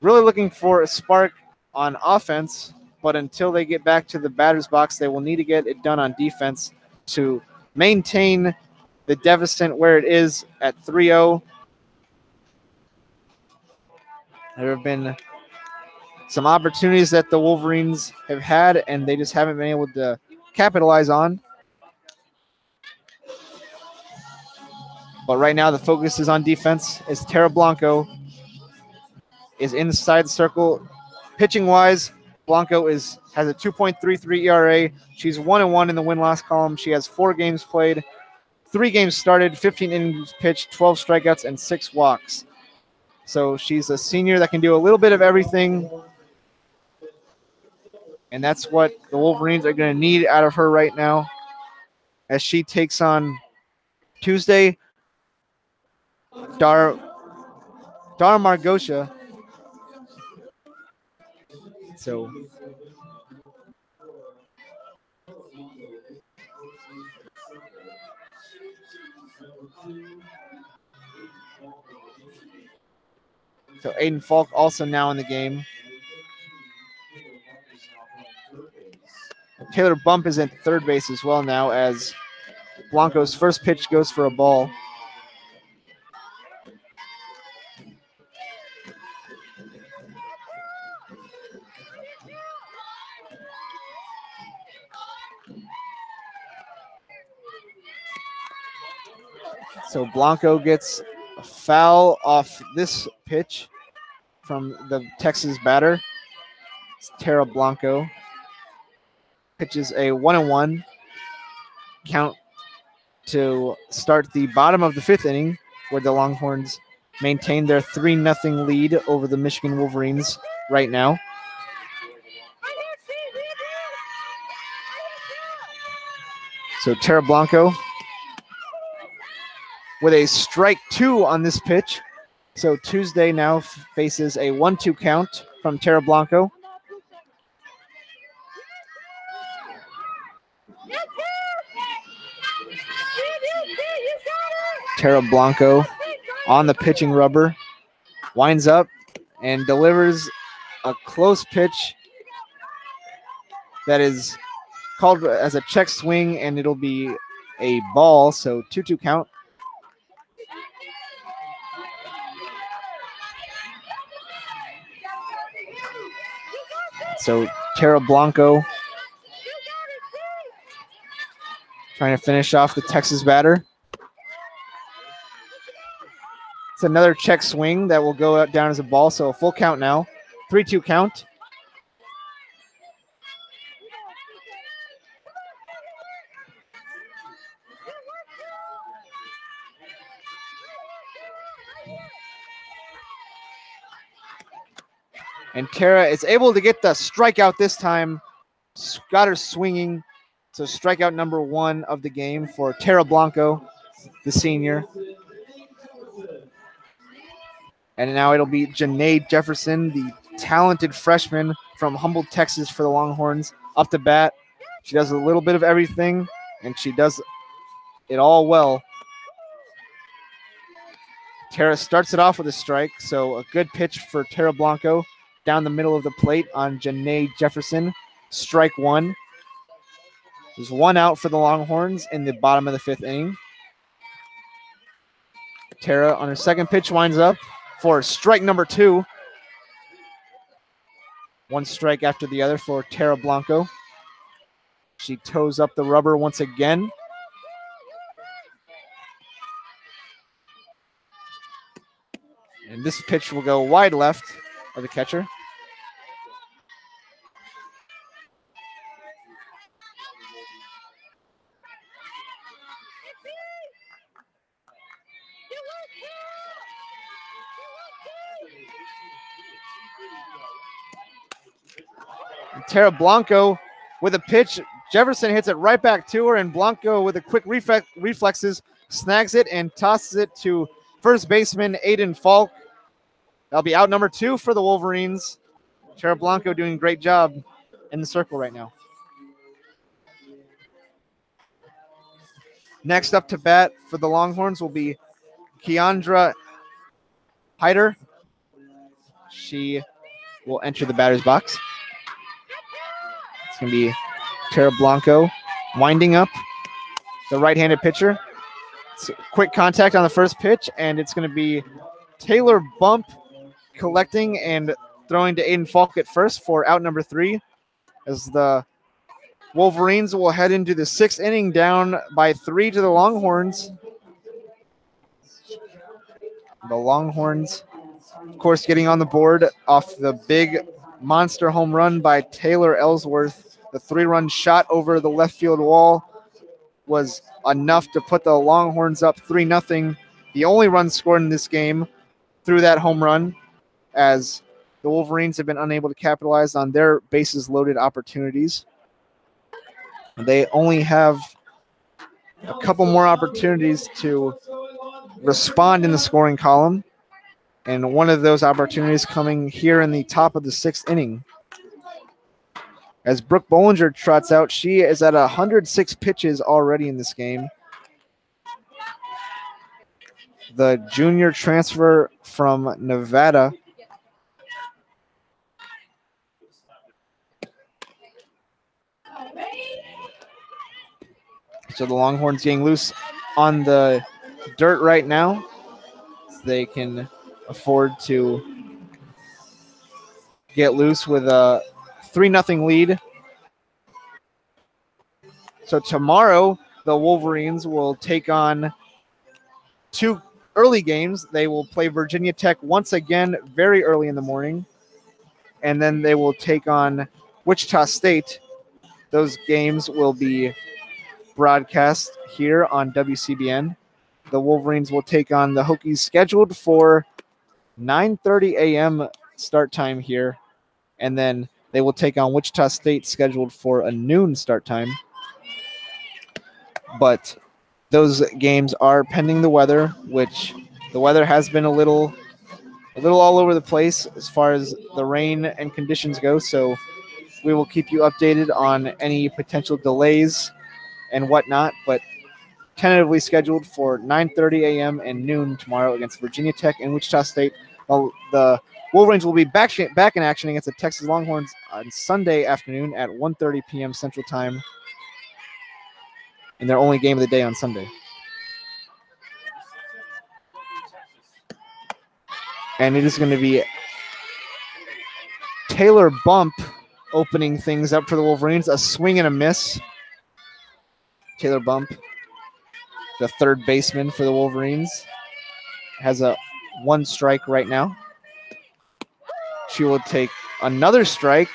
really looking for a spark on offense, but until they get back to the batter's box, they will need to get it done on defense to maintain the deficit where it is at 3-0. There have been some opportunities that the Wolverines have had, and they just haven't been able to capitalize on. But right now, the focus is on defense. As Tara Blanco is inside the circle, pitching-wise, Blanco has a 2.33 ERA. She's 1-1 in the win-loss column. She has 4 games played, 3 games started, 15 innings pitched, 12 strikeouts, and 6 walks. So she's a senior that can do a little bit of everything, and that's what the Wolverines are going to need out of her right now as she takes on Tuesday Dar Margosha. So Aiden Falk also now in the game. Taylor Bump is at third base as well now as Blanco's first pitch goes for a ball. So Blanco gets a foul off this pitch from the Texas batter. It's Tara Blanco. Pitches a 1-1 count to start the bottom of the 5th inning, where the Longhorns maintain their 3-0 lead over the Michigan Wolverines right now. So Tara Blanco with a strike 2 on this pitch. So Tuesday now faces a 1-2 count from Tara Blanco. Tara Blanco on the pitching rubber, winds up and delivers a close pitch that is called as a check swing, and it'll be a ball, so 2-2 count. So Tara Blanco trying to finish off the Texas batter. It's another check swing that will go out down as a ball, so a full count now. 3-2 count. And Tara is able to get the strikeout this time. Got her swinging. So strikeout number 1 of the game for Tara Blanco, the senior. And now it'll be Janae Jefferson, the talented freshman from Humboldt, Texas for the Longhorns, up to bat. She does a little bit of everything, and she does it all well. Tara starts it off with a strike, so a good pitch for Tara Blanco down the middle of the plate on Janae Jefferson. Strike 1. There's 1 out for the Longhorns in the bottom of the 5th inning. Tara on her second pitch winds up for strike number 2. 1 strike after the other for Tara Blanco. She toes up the rubber once again. And this pitch will go wide left of the catcher. Tara Blanco with a pitch. Jefferson hits it right back to her, and Blanco with a quick reflexes snags it and tosses it to first baseman Aiden Falk. That'll be out number 2 for the Wolverines. Tara Blanco doing a great job in the circle right now. Next up to bat for the Longhorns will be Keandra Hyder. She will enter the batter's box. It's going to be Tara Blanco winding up, the right-handed pitcher. It's quick contact on the first pitch, and it's going to be Taylor Bump collecting and throwing to Aiden Falk at first for out number 3, as the Wolverines will head into the 6th inning down by 3 to the Longhorns. The Longhorns, of course, getting on the board off the big monster home run by Taylor Ellsworth. The 3-run shot over the left field wall was enough to put the Longhorns up 3-0. The only run scored in this game through that home run, as the Wolverines have been unable to capitalize on their bases loaded opportunities. They only have a couple more opportunities to respond in the scoring column, and one of those opportunities coming here in the top of the 6th inning. As Brooke Bollinger trots out, she is at 106 pitches already in this game. The junior transfer from Nevada. So the Longhorns getting loose on the dirt right now. They can afford to get loose with a 3-0 lead. So tomorrow, the Wolverines will take on 2 early games. They will play Virginia Tech once again very early in the morning, and then they will take on Wichita State. Those games will be broadcast here on WCBN. The Wolverines will take on the Hokies, scheduled for 9:30 a.m. start time here, and then they will take on Wichita State, scheduled for a noon start time. But those games are pending the weather, which the weather has been a little all over the place as far as the rain and conditions go. So we will keep you updated on any potential delays and whatnot, but tentatively scheduled for 9:30 a.m. and noon tomorrow against Virginia Tech and Wichita State. The Wolverines will be back in action against the Texas Longhorns on Sunday afternoon at 1:30 p.m. Central Time, in their only game of the day on Sunday. And it is going to be Taylor Bump opening things up for the Wolverines. A swing and a miss. Taylor Bump, the third baseman for the Wolverines, has a 1 strike right now. She will take another strike.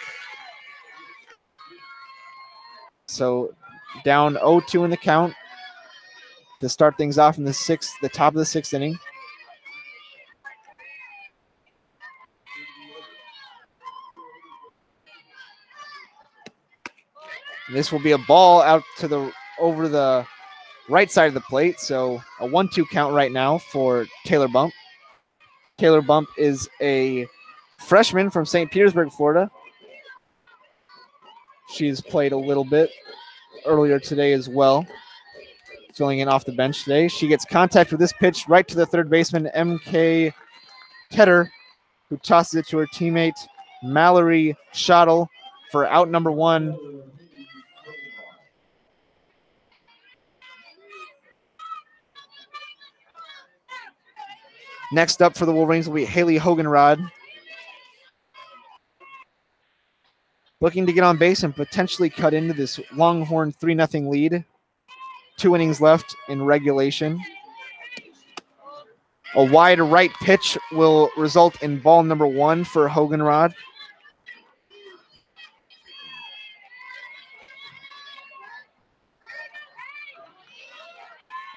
So down 0-2 in the count to start things off in the top of the 6th inning. This will be a ball out to over the right side of the plate. So a 1-2 count right now for Taylor Bump. Taylor Bump is a freshman from St. Petersburg, Florida. She's played a little bit earlier today as well, filling in off the bench today. She gets contact with this pitch right to the third baseman, M.K. Tedder, who tosses it to her teammate, Mallory Schottel, for out number 1. Next up for the Wolverines will be Haley Hoganrod, looking to get on base and potentially cut into this Longhorn 3-0 lead. 2 innings left in regulation. A wide right pitch will result in ball number 1 for Hoganrod.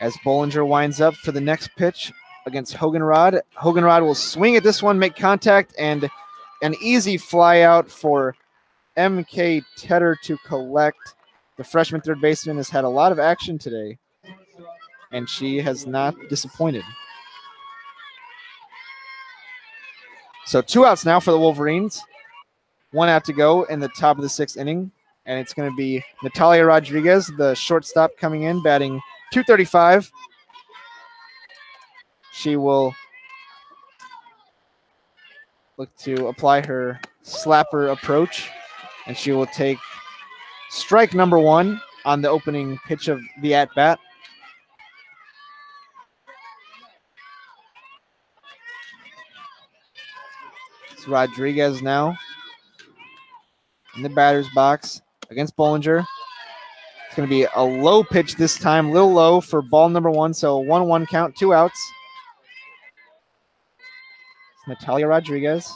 As Bollinger winds up for the next pitch against Hoganrod. Hoganrod will swing at this one, make contact, and an easy fly out for M.K. Tedder to collect. The freshman third baseman has had a lot of action today, and she has not disappointed. So 2 outs now for the Wolverines. 1 out to go in the top of the 6th inning. And it's going to be Natalia Rodriguez, the shortstop, coming in, batting .235. She will look to apply her slapper approach, and she will take strike number 1 on the opening pitch of the at-bat. It's Rodriguez now in the batter's box against Bollinger. It's going to be a low pitch this time, a little low for ball number 1, so 1-1 count, 2 outs. It's Natalia Rodriguez.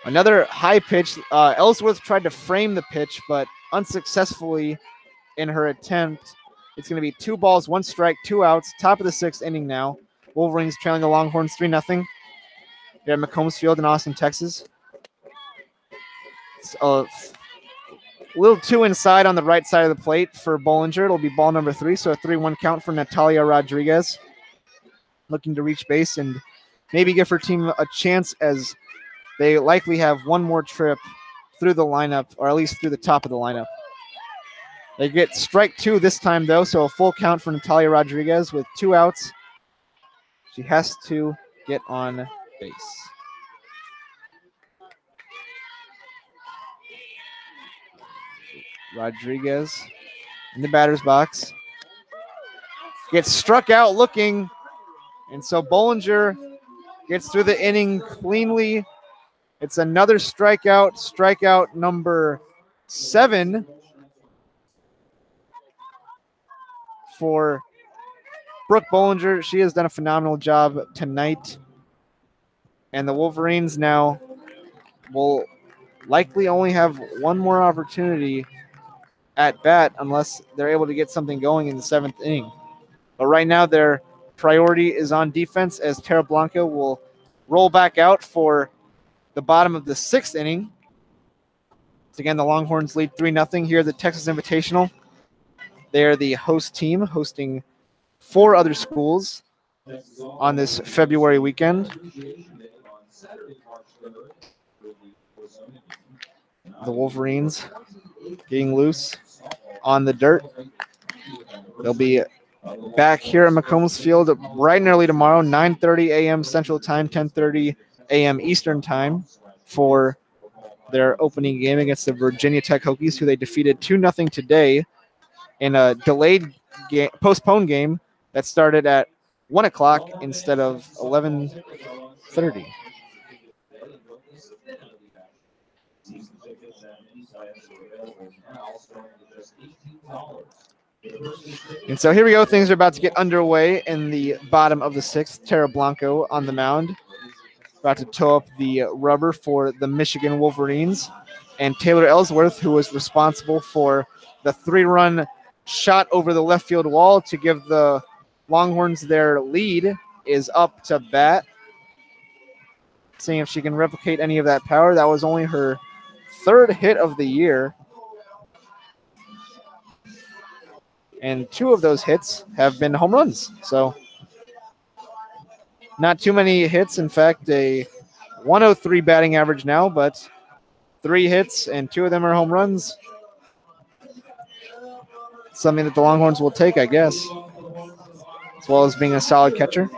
Another high pitch. Ellsworth tried to frame the pitch, but unsuccessfully in her attempt. It's going to be 2 balls, 1 strike, 2 outs. Top of the 6th inning now. Wolverines trailing the Longhorns 3-0. Here at McCombs Field in Austin, Texas. It's a little too inside on the right side of the plate for Bollinger. It'll be ball number 3, so a 3-1 count for Natalia Rodriguez. Looking to reach base and maybe give her team a chance, as they likely have one more trip through the lineup, or at least through the top of the lineup. They get strike 2 this time, though, so a full count for Natalia Rodriguez with 2 outs. She has to get on base. Rodriguez in the batter's box. Gets struck out looking, and so Bollinger gets through the inning cleanly. It's another strikeout number 7 for Brooke Bollinger. She has done a phenomenal job tonight. And the Wolverines now will likely only have one more opportunity at bat unless they're able to get something going in the 7th inning. But right now their priority is on defense, as Tara Blanco will roll back out for the bottom of the 6th inning. So again, the Longhorns lead 3-0 here at the Texas Invitational. They are the host team, hosting 4 other schools on this February weekend. The Wolverines getting loose on the dirt. They'll be back here at McCombs Field bright and early tomorrow, 9:30 a.m. Central Time, 10:30 a.m. Eastern Time, for their opening game against the Virginia Tech Hokies, who they defeated 2-0 today in a delayed game, postponed game that started at 1 o'clock instead of 11:30. And so here we go. Things are about to get underway in the bottom of the 6th. Tara Blanco on the mound, about to toe up the rubber for the Michigan Wolverines. And Taylor Ellsworth, who was responsible for the 3-run shot over the left field wall to give the Longhorns their lead, is up to bat. Seeing if she can replicate any of that power. That was only her 3rd hit of the year. And 2 of those hits have been home runs. So not too many hits. In fact, a 103 batting average now, but 3 hits and 2 of them are home runs. Something that the Longhorns will take, I guess, as well as being a solid catcher.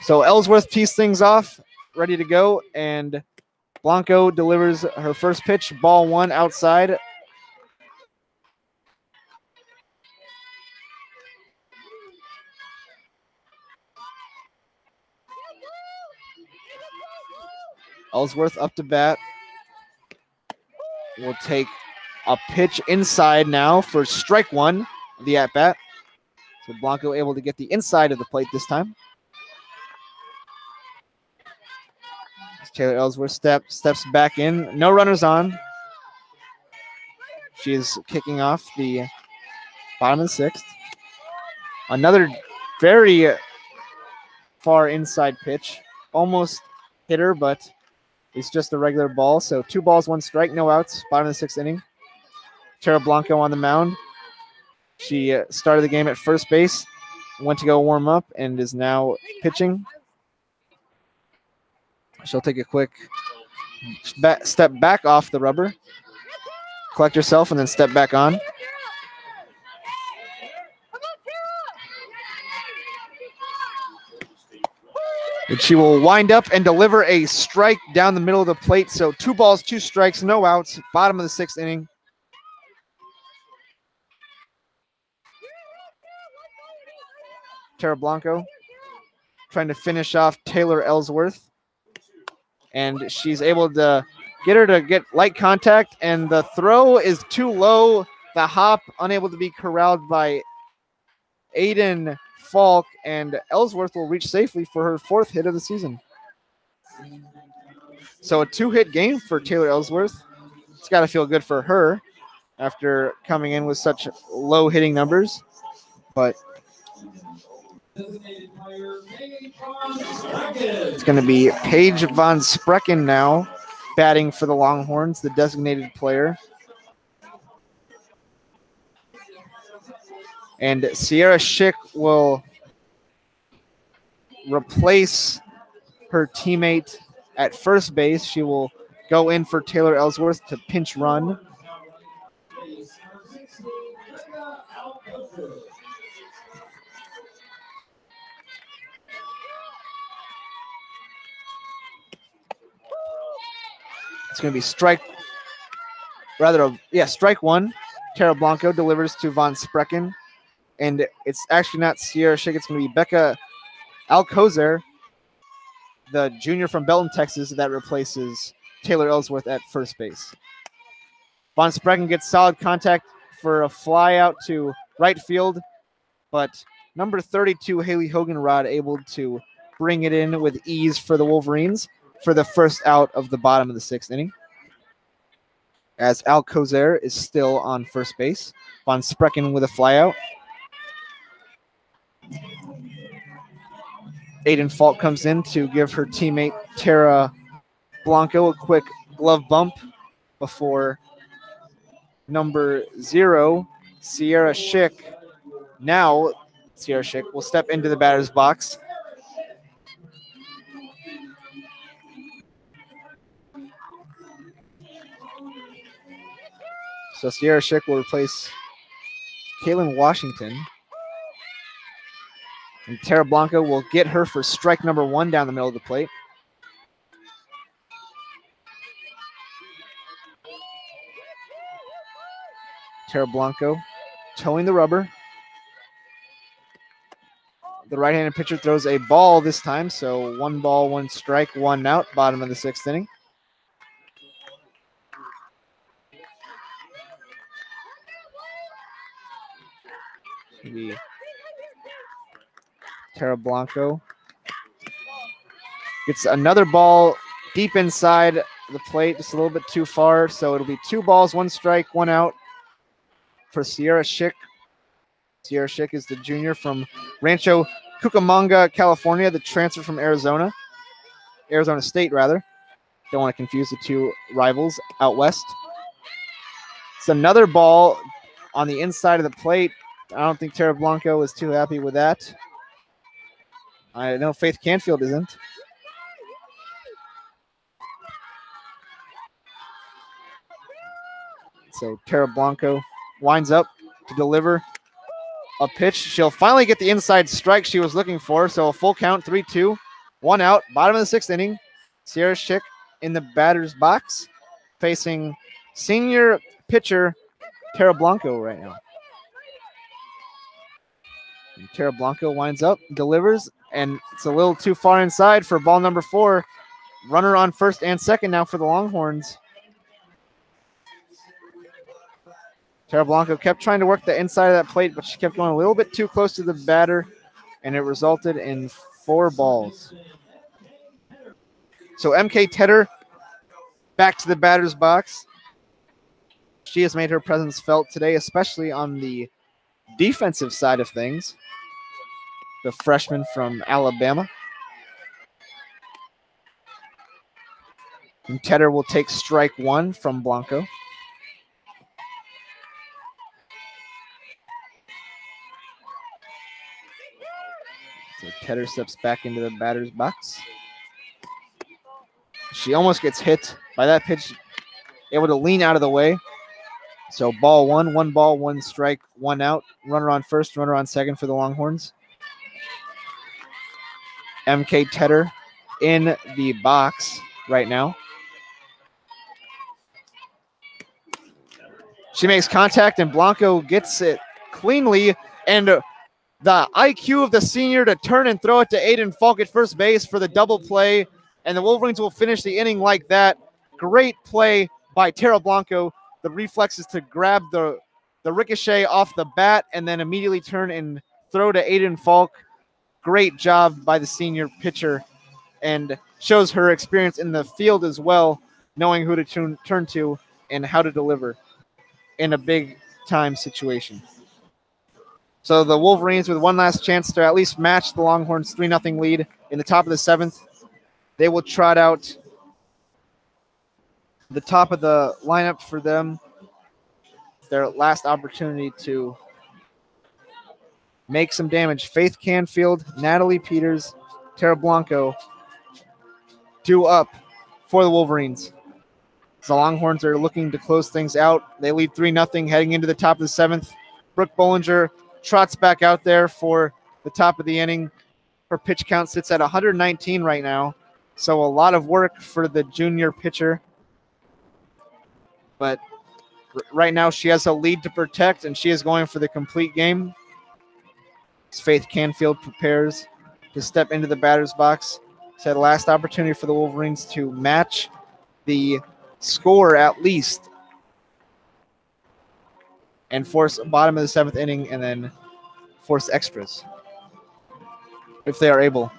So Ellsworth tees things off, ready to go, and Blanco delivers her first pitch, ball 1 outside. Ellsworth up to bat. Will take a pitch inside now for strike 1 of the at-bat. So Blanco able to get the inside of the plate this time. As Taylor Ellsworth steps back in. No runners on. She is kicking off the bottom of the 6th. Another very far inside pitch. Almost hit her, but It's just a regular ball. So 2 balls, 1 strike, no outs. Bottom of the 6th inning. Tara Blanco on the mound. She started the game at first base, went to go warm up, and is now pitching. She'll take a quick step back off the rubber, collect herself, and then step back on. And she will wind up and deliver a strike down the middle of the plate. So 2 balls, 2 strikes, no outs. Bottom of the 6th inning. Tara Blanco trying to finish off Taylor Ellsworth. And she's able to get her to get light contact, and the throw is too low. The hop unable to be corralled by Aiden Falk, and Ellsworth will reach safely for her 4th hit of the season. So a 2-hit game for Taylor Ellsworth. It's got to feel good for her after coming in with such low hitting numbers. But it's going to be Paige Von Sprecken now batting for the Longhorns, the designated player. And Sierra Schick will replace her teammate at first base. She will go in for Taylor Ellsworth to pinch run. It's going to be strike one. Tara Blanco delivers to Von Sprecken. And it's actually not Sierra Schick. It's going to be Becca Alcozer, the junior from Belton, Texas, that replaces Taylor Ellsworth at first base. Von Sprecken gets solid contact for a fly out to right field, but number 32, Haley Hoganrod, able to bring it in with ease for the Wolverines for the first out of the bottom of the 6th inning. As Alcozer is still on first base. Von Sprecken with a flyout. Aiden Falk comes in to give her teammate Tara Blanco a quick glove bump before number 0, Sierra Schick. Now, Sierra Schick will step into the batter's box. So Sierra Schick will replace Kaylin Washington. And Tara Blanco will get her for strike number 1 down the middle of the plate. Tara Blanco towing the rubber. The right-handed pitcher throws a ball this time, so 1 ball, 1 strike, 1 out, bottom of the 6th inning. Maybe Tara Blanco gets another ball deep inside the plate, just a little bit too far, so it'll be 2 balls, 1 strike, 1 out for Sierra Schick. Sierra Schick is the junior from Rancho Cucamonga, California, the transfer from Arizona State, rather. Don't want to confuse the 2 rivals out west. It's another ball on the inside of the plate. I don't think Tara Blanco is too happy with that. I know Faith Canfield isn't. So Tara Blanco winds up to deliver a pitch. She'll finally get the inside strike she was looking for. So a full count, 3-2, 1 out, bottom of the 6th inning. Sierra Schick in the batter's box, facing senior pitcher Tara Blanco right now. And Tara Blanco winds up, delivers, and it's a little too far inside for ball number 4. Runner on first and second now for the Longhorns. Tara Blanco kept trying to work the inside of that plate, but she kept going a little bit too close to the batter, and it resulted in 4 balls. So MK Tedder back to the batter's box. She has made her presence felt today, especially on the defensive side of things. The freshman from Alabama. And Tedder will take strike one from Blanco. So Tedder steps back into the batter's box. She almost gets hit by that pitch, able to lean out of the way. So ball one ball, one strike, one out. Runner on first, runner on second for the Longhorns. MK Tedder in the box right now. She makes contact and Blanco gets it cleanly. And the IQ of the senior to turn and throw it to Aiden Falk at first base for the double play. And the Wolverines will finish the inning like that. Great play by Tara Blanco. The reflexes to grab the ricochet off the bat and then immediately turn and throw to Aiden Falk. Great job by the senior pitcher and shows her experience in the field as well, knowing who to turn to and how to deliver in a big-time situation. So the Wolverines with one last chance to at least match the Longhorns' 3-0 lead in the top of the seventh. They will trot out the top of the lineup for them. Their last opportunity to make some damage. Faith Canfield, Natalie Peters, Tara Blanco due up for the Wolverines. The Longhorns are looking to close things out. They lead 3-0 heading into the top of the seventh. Brooke Bollinger trots back out there for the top of the inning. Her pitch count sits at 119 right now. So a lot of work for the junior pitcher. But right now she has a lead to protect, and she is going for the complete game. As Faith Canfield prepares to step into the batter's box. It's that last opportunity for the Wolverines to match the score at least and force bottom of the seventh inning and then force extras if they are able.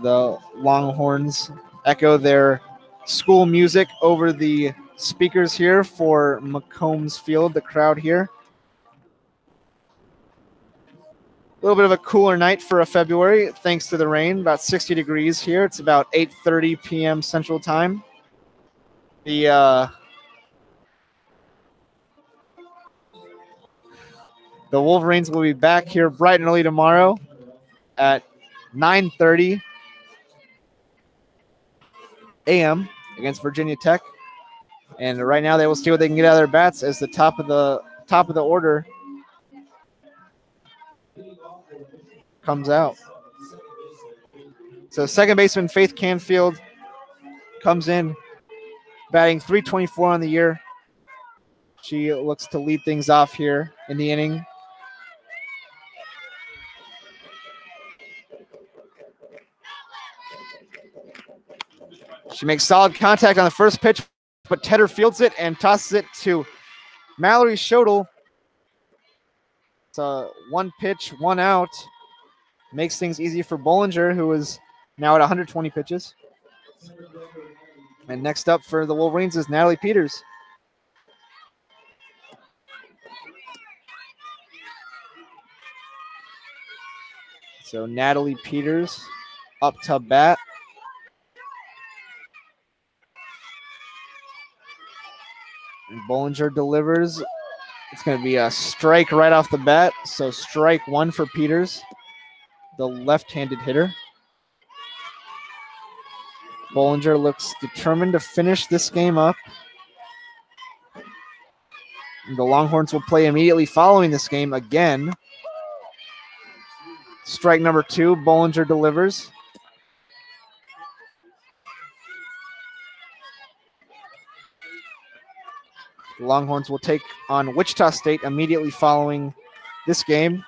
The Longhorns echo their school music over the speakers here for McCombs Field, the crowd here. A little bit of a cooler night for a February thanks to the rain, about 60 degrees here. It's about 8:30 p.m. Central Time. The Wolverines will be back here bright and early tomorrow at 9:30 a.m. against Virginia Tech. And right now they will see what they can get out of their bats as the top of the order comes out. So second baseman Faith Canfield comes in, batting .324 on the year. She looks to lead things off here in the inning. She makes solid contact on the first pitch, but Tedder fields it and tosses it to Mallory Schodel. It's a one pitch, one out. Makes things easy for Bollinger, who is now at 120 pitches. And next up for the Wolverines is Natalie Peters. So Natalie Peters up to bat. And Bollinger delivers. It's going to be a strike right off the bat. So strike one for Peters, the left-handed hitter. Bollinger looks determined to finish this game up. And the Longhorns will play immediately following this game again. Strike number two, Bollinger delivers. The Longhorns will take on Wichita State immediately following this game.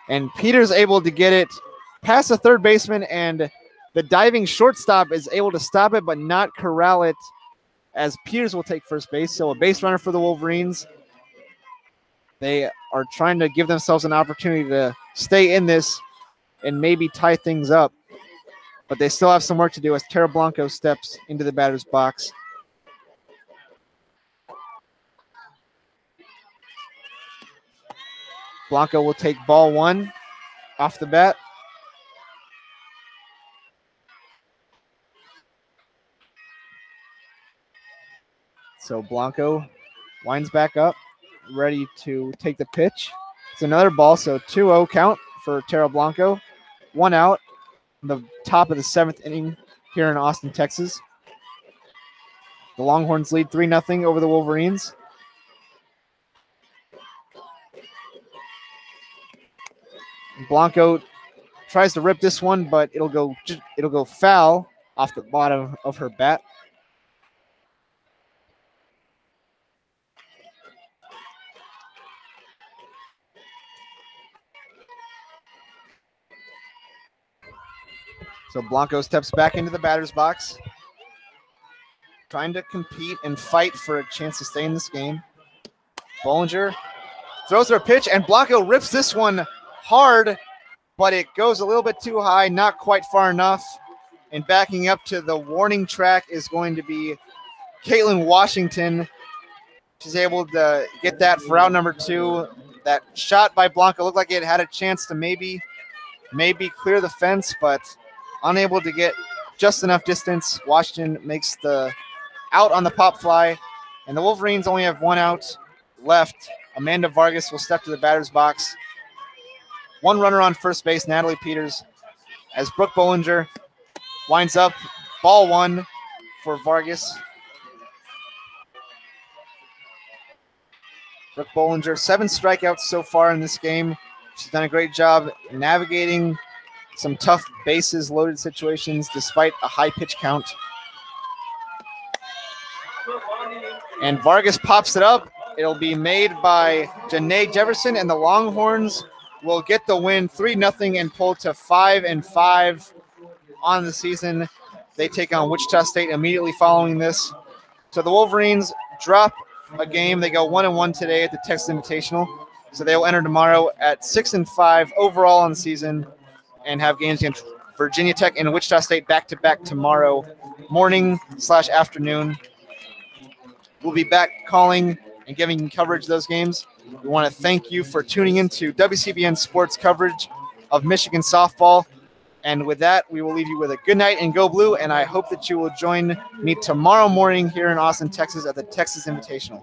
And Peters able to get it past the third baseman, and the diving shortstop is able to stop it but not corral it, as Peters will take first base. So a base runner for the Wolverines. They are trying to give themselves an opportunity to stay in this and maybe tie things up. But they still have some work to do as Tara Blanco steps into the batter's box. Blanco will take ball 1 off the bat. So Blanco winds back up, ready to take the pitch. It's another ball, so 2-0 count for Taro Blanco. 1 out, the top of the 7th inning here in Austin, Texas. The Longhorns lead 3-0 over the Wolverines. Blanco tries to rip this one, but it'll go foul off the bottom of her bat. So Blanco steps back into the batter's box, trying to compete and fight for a chance to stay in this game. Bollinger throws her a pitch, and Blanco rips this one hard, but it goes a little bit too high, not quite far enough. And backing up to the warning track is going to be Caitlin Washington. She's able to get that for out number 2. That shot by Blanco looked like it had a chance to maybe clear the fence, but unable to get just enough distance. Washington makes the out on the pop fly, and the Wolverines only have 1 out left. Amanda Vargas will step to the batter's box. 1 runner on first base, Natalie Peters, as Brooke Bollinger winds up ball 1 for Vargas. Brooke Bollinger, 7 strikeouts so far in this game. She's done a great job navigating some tough bases loaded situations despite a high pitch count. And Vargas pops it up. It'll be made by Janae Jefferson, and the Longhorns will get the win 3-0 and pull to 5-5 on the season. They take on Wichita State immediately following this. So the Wolverines drop a game. They go 1-1 today at the Texas Invitational. So they will enter tomorrow at 6-5 overall on the season and have games against Virginia Tech and Wichita State back-to-back tomorrow morning/afternoon. We'll be back calling and giving coverage of those games. We want to thank you for tuning in to WCBN Sports coverage of Michigan softball. And with that, we will leave you with a good night and go blue. And I hope that you will join me tomorrow morning here in Austin, Texas at the Texas Invitational.